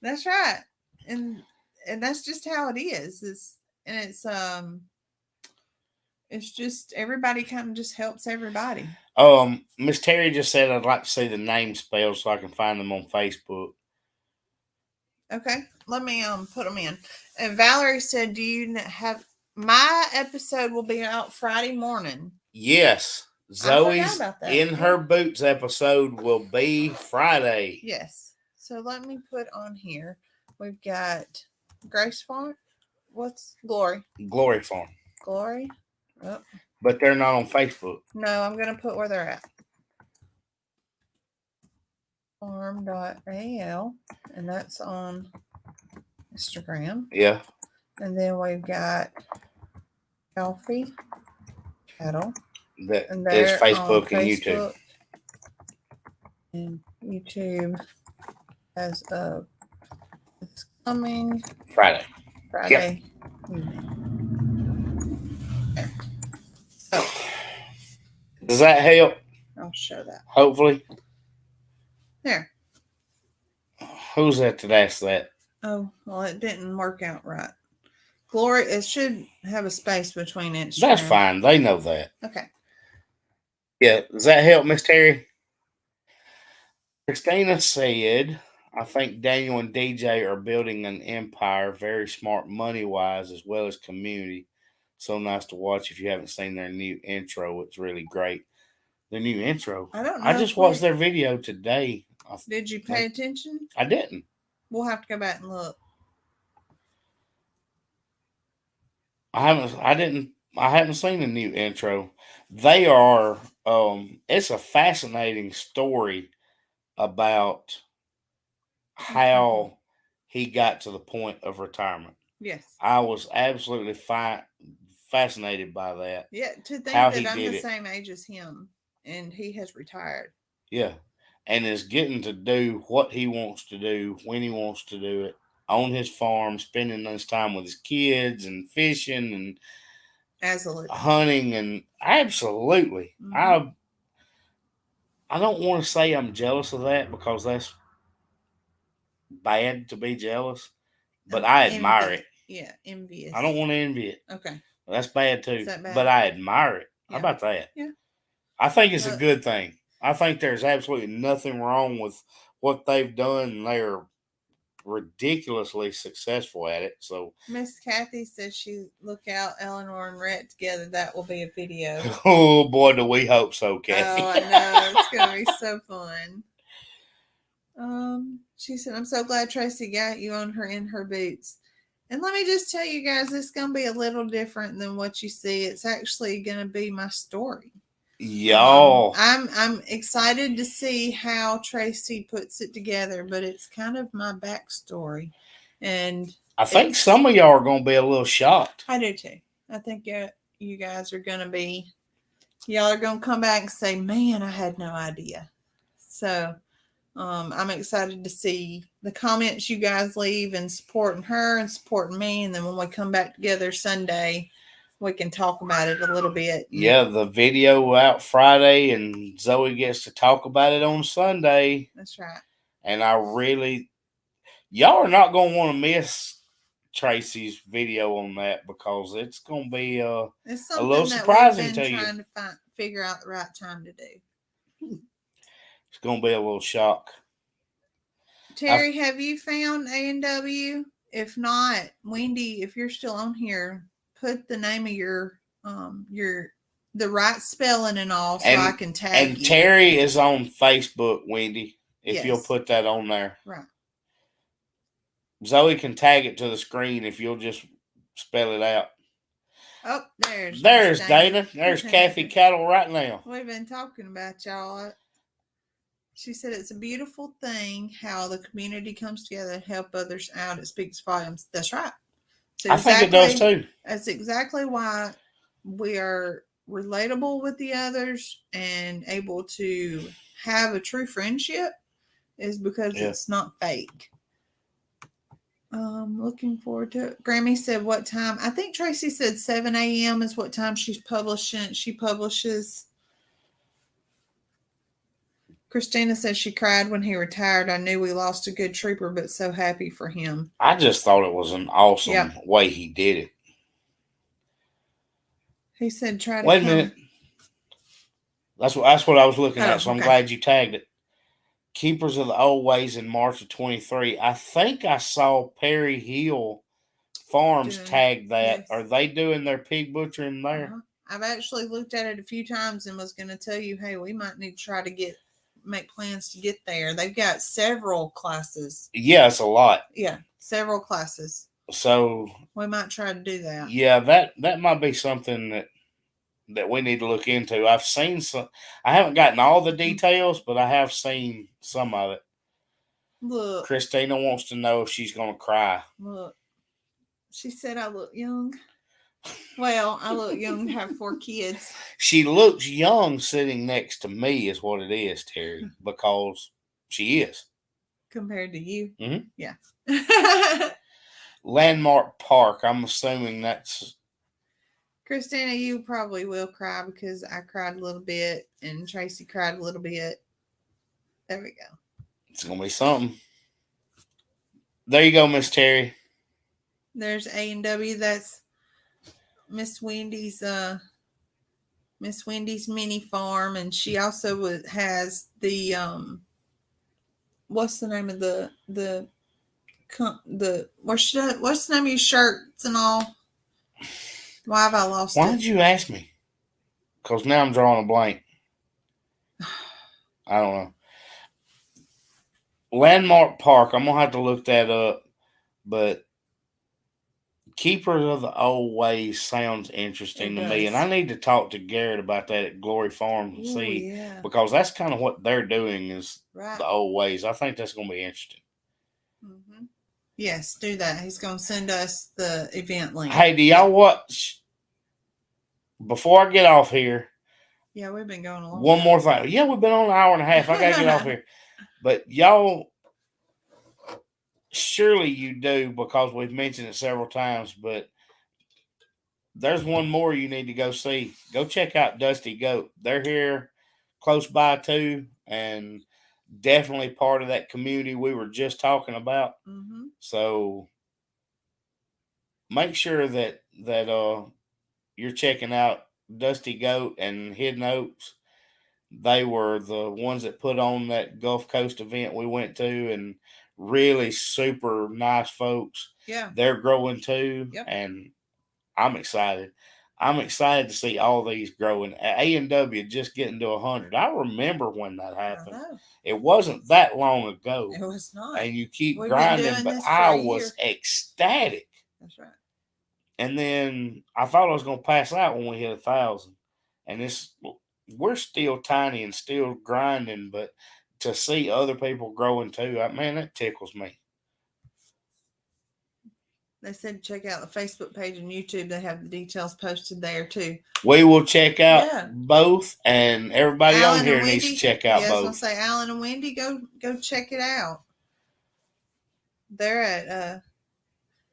That's right. And that's just how it is. It's just everybody kind of just helps everybody. Miss Terry just said I'd like to see the name spelled so I can find them on Facebook. Okay, let me put them in. And Valerie said, "Do you have my episode will be out Friday morning?" Yes, I Zoe's forgot about that. In Her Boots episode will be Friday. Yes. So let me put on here. We've got Grace Farm. What's Glory? Glory Farm. Glory. Oh, But they're not on Facebook. no, I'm gonna put where they're at. Farm.al, and that's on Instagram. Yeah. And then we've got Alfie Cattle. That And is they're Facebook on and YouTube. Facebook and YouTube as of it's coming Friday. Friday evening. Okay. So Does that help? I'll show that. Hopefully. There. Who's that asked that? Oh, well, it didn't work out right. Glory, it should have a space between Instagram. That's fine. They know that. Okay. Yeah. Does that help, Miss Terry? Christina said, I think Daniel and DJ are building an empire, very smart money-wise as well as community. So nice to watch. If you haven't seen their new intro, it's really great. Their new intro. I don't know. I just watched their video today. Did you pay attention? I didn't. We'll have to go back and look. I haven't seen the new intro. They are it's a fascinating story about how he got to the point of retirement. Yes. I was absolutely fascinated by that. Yeah, to think How that he I'm did the it. same age as him and he has retired. Yeah. And is getting to do what he wants to do when he wants to do it on his farm, spending his time with his kids and fishing and Absolutely. hunting, and absolutely. Mm-hmm. I don't want to say I'm jealous of that because that's bad to be jealous, but I admire it. Yeah, envious. I don't want to envy it. Okay. That's bad too. Is that bad? But I admire it. Yeah. How about that? Yeah. I think it's a good thing. I think there's absolutely nothing wrong with what they've done, and they're ridiculously successful at it. So Miss Kathy says she look out Eleanor and Rhett together. That will be a video. oh boy, do we hope so, Kathy. Oh, I know. It's gonna be so fun. She said, I'm so glad Tracy got you on her In Her Boots. And let me just tell you guys, it's gonna be a little different than what you see. It's actually gonna be my story. Y'all. I'm excited to see how Tracy puts it together, but it's kind of my backstory. And I think some of y'all are going to be a little shocked. I do too. I think you guys are going to be, y'all are going to come back and say, man, I had no idea. So I'm excited to see the comments you guys leave and supporting her and supporting me. And then when we come back together Sunday, we can talk about it a little bit. Yeah, the video out Friday, and Zoe gets to talk about it on Sunday. That's right. And y'all are not going to want to miss Tracy's video on that because it's going to be it's a little surprising to you. Trying to figure out the right time to do. It's going to be a little shock. Terry, have you found A&W? If not, Wendy, if you're still on here, put the name of your the right spelling and all so I can tag you. And Terry is on Facebook, Wendy, if Yes. you'll put that on there. Right. Zoe can tag it to the screen if you'll just spell it out. Oh, there's Dana. There's Kathy Cattle right now. We've been talking about y'all. She said it's a beautiful thing how the community comes together and help others out. It speaks volumes. That's right. I think it does too. That's exactly why we are relatable with the others and able to have a true friendship is because it's not fake. Looking forward to it. Grammy said what time? I think Tracy said 7 a.m. is what time she's publishing. She publishes. Christina says she cried when he retired. I knew we lost a good trooper, but so happy for him. I just thought it was an awesome Yep. way he did it. He said, "Try to Wait a come." minute. That's what I was looking Oh, at, so I'm okay. glad you tagged it. Keepers of the Old Ways in March of 23. I think I saw Perry Hill Farms Doing- tag that. yes. Are they doing their pig butchering there? Uh-huh. I've actually looked at it a few times and was going to tell you, hey, we might need to try to make plans to get there. They've got several classes. Yeah, it's a lot. Yeah, several classes. So We might try to do that. yeah, that might be something that we need to look into. I've seen some. I haven't gotten all the details, but I have seen some of it. Look, Christina wants to know if she's going to cry. look. She said I look young. Well, I look young to have 4 kids. She looks young sitting next to me, is what it is, Terry, because she is. Compared to you. Mhm. Yeah. Landmark Park. I'm assuming that's. Christina, you probably will cry because I cried a little bit and Tracy cried a little bit. There we go. It's going to be something. There you go, Miss Terry. There's A&W. That's Miss Wendy's mini farm, and she also has the what's the name of the what's the name of your shirts and all? Why have I lost Why it? did you ask me? Because now I'm drawing a blank. I don't know. Landmark Park. I'm going to have to look that up. But Keepers of the Old Ways sounds interesting to me. And I need to talk to Garrett about that at Glory Farms and see. Yeah. Because that's kind of what they're doing is Right. the old ways. I think that's going to be interesting. Mm-hmm. Yes, do that. He's going to send us the event link. Hey, do y'all watch? Before I get off here, Yeah, we've been going along. one more thing. Yeah, we've been on an hour and a half. I got to get off here. But y'all, surely you do because we've mentioned it several times. But there's one more you need to go see. Go check out Dusty Goat. They're here close by too, and definitely part of that community we were just talking about. Mm-hmm. So make sure that you're checking out Dusty Goat and Hidden Oaks. They were the ones that put on that Gulf Coast event we went to, and really super nice folks. Yeah. They're growing too, Yep. and I'm excited. I'm excited to see all these growing. A&W just getting to 100. I remember when that happened. I know. It wasn't that long ago. It was not. And you keep We've been grinding, doing but this for I a was year. ecstatic. That's right. And then I thought I was going to pass out when we hit 1,000. And we're still tiny and still grinding, but to see other people growing too, man, that tickles me. They said check out the Facebook page and YouTube. They have the details posted there too. We will check out Yeah. both, and everybody Alan on here and needs to Wendy, check out I was gonna both. say Alan and Wendy, go check it out. They're at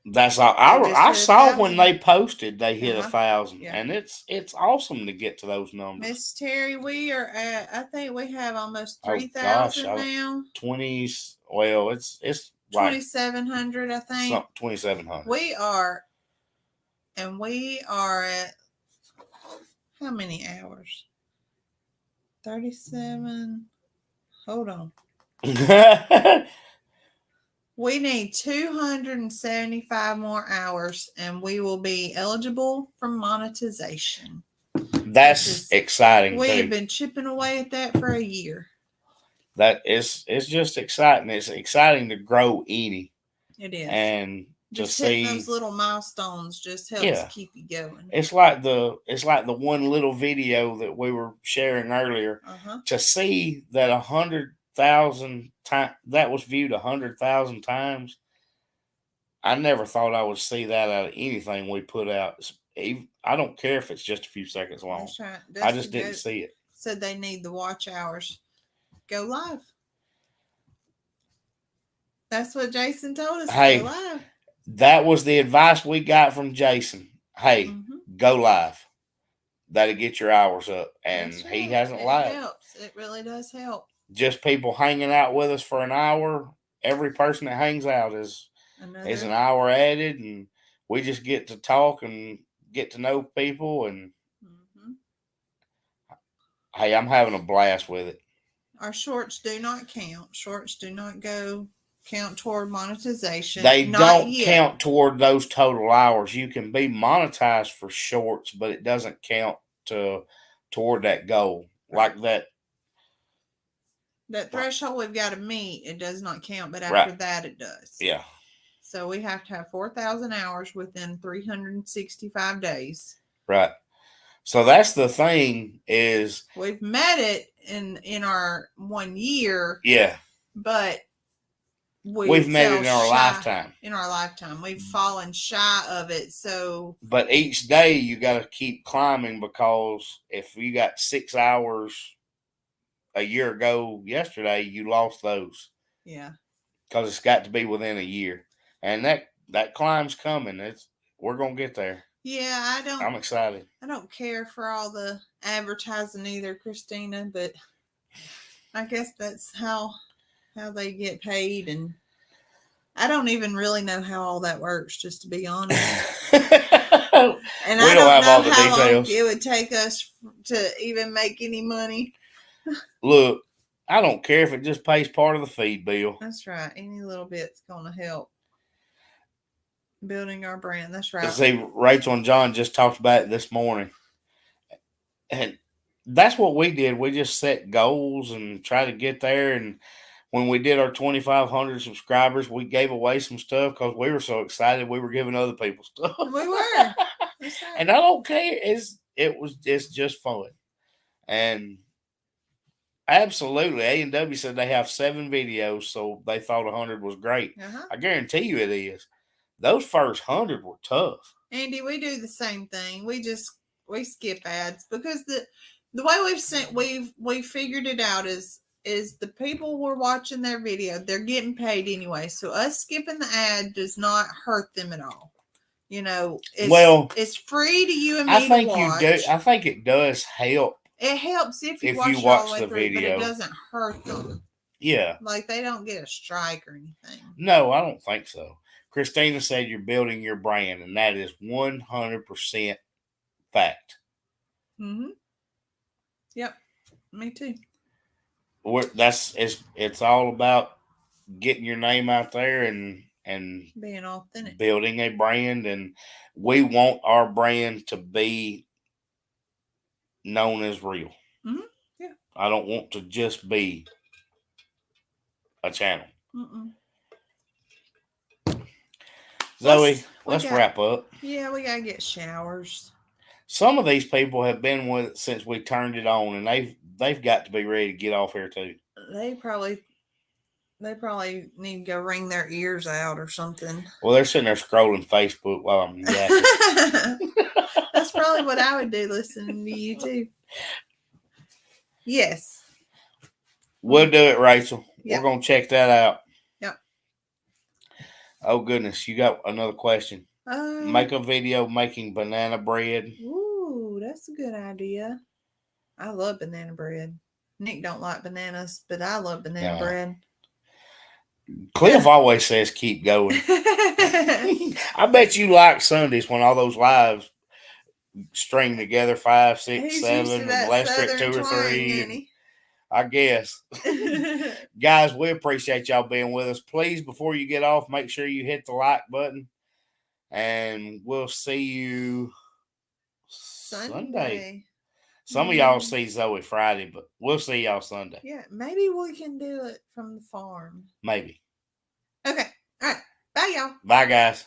That's all. They just I hit saw 1,000. when they posted they hit Uh-huh. 1,000, Yeah. and it's awesome to get to those numbers. Miss Terry. We are at. I think we have almost Oh, 3,000 gosh, now. 20s. Well, it's like 2,700, I think. 2,700. We are at how many hours? 37. Hold on. We need 275 more hours and we will be eligible for monetization. That's exciting We have too. been chipping away at that for a year. That is, it's just exciting. It's exciting to grow any It is. and to just hitting see those little milestones just helps Yeah. keep you going. it's like the one little video that we were sharing earlier. Uh-huh. To see that 100,000 times that was viewed 100,000 times, I never thought I would see that out of anything we put out. I don't care if it's just a few seconds long. That's right. I just didn't see it. Said they need the watch hours. Go live. That's what Jason told us. Hey. Go live. That was the advice we got from Jason. Hey, Mhm. go live. That'll get your hours up. And That's he right. hasn't It lied. helps. It really does help. just people hanging out with us for an hour. Every person that hangs out is an Another. hour added, and we just get to talk and get to know people. And Mhm. hey, I'm having a blast with it. Our shorts do not count. Shorts do not count toward monetization. They Not don't yet. count toward those total hours. You can be monetized for shorts, but it doesn't count toward that goal like that. That threshold we've got to meet, it does not count, but Right. after that it does. Yeah. So we have to have 4,000 hours within 365 days. Right. So that's the thing is We've met it in our 1 year, yeah, but we've met it in our shy. lifetime. In our lifetime, we've fallen shy of it. So, But each day you got to keep climbing, because if you got 6 hours a year ago yesterday, you lost those, yeah. because it's got to be within a year, and that climb's coming. We're gonna get there. Yeah, I'm excited. I don't care for all the advertising either, Christina, but I guess that's how they get paid, and I don't even really know how all that works, just to be honest. And We I don't have know all the how long details. it would take us to even make any money. Look, I don't care if it just pays part of the feed bill. That's right. Any little bit's gonna help building our brand. That's right. See, Rachel and John just talked about it this morning, and that's what we did. We just set goals and try to get there. And when we did our 2,500 subscribers, we gave away some stuff because we were so excited. We were giving other people stuff. We were. That's right. And I don't care. It's just fun. And absolutely, A&W said they have 7 videos, so they thought 100 was great. Uh-huh. I guarantee you it is. Those first 100 were tough. Andy, we do the same thing. We skip ads because the way we've figured it out is the people were watching their video, they're getting paid anyway. So us skipping the ad does not hurt them at all. You know, it's free to you and me to watch. I think it does help. It helps if you watch all the way through, but it doesn't hurt them. Yeah. Like they don't get a strike or anything. No, I don't think so. Christina said you're building your brand, and that is 100% fact. Mm-hmm. Yep. Me too. It's all about getting your name out there and being authentic, building a brand, and we want our brand to be known as real. Mm-hmm. Yeah. I don't want to just be a channel. Mm-mm. Zoe, let's wrap up. Yeah, we gotta get showers. Some of these people have been with it since we turned it on, and they've got to be ready to get off here too. They probably need to go wring their ears out or something. Well, they're sitting there scrolling Facebook while I'm yakking. That's probably what I would do, listening to you too. Yes. We'll do it, Rachel. Yep. We're going to check that out. Yep. Oh, goodness. You got another question. Make a video making banana bread. Ooh, that's a good idea. I love banana bread. Nick don't like bananas, but I love banana bread. Cliff always says keep going. I bet you like Sundays when all those lives string together 5, 6, 7, and Lester at 2 or 3. I guess. Guys, we appreciate y'all being with us. Please, before you get off, make sure you hit the like button. And we'll see you Sunday. Some of y'all see Zoe Friday, but we'll see y'all Sunday. Yeah, maybe we can do it from the farm. Maybe. Okay. All right. Bye, y'all. Bye, guys.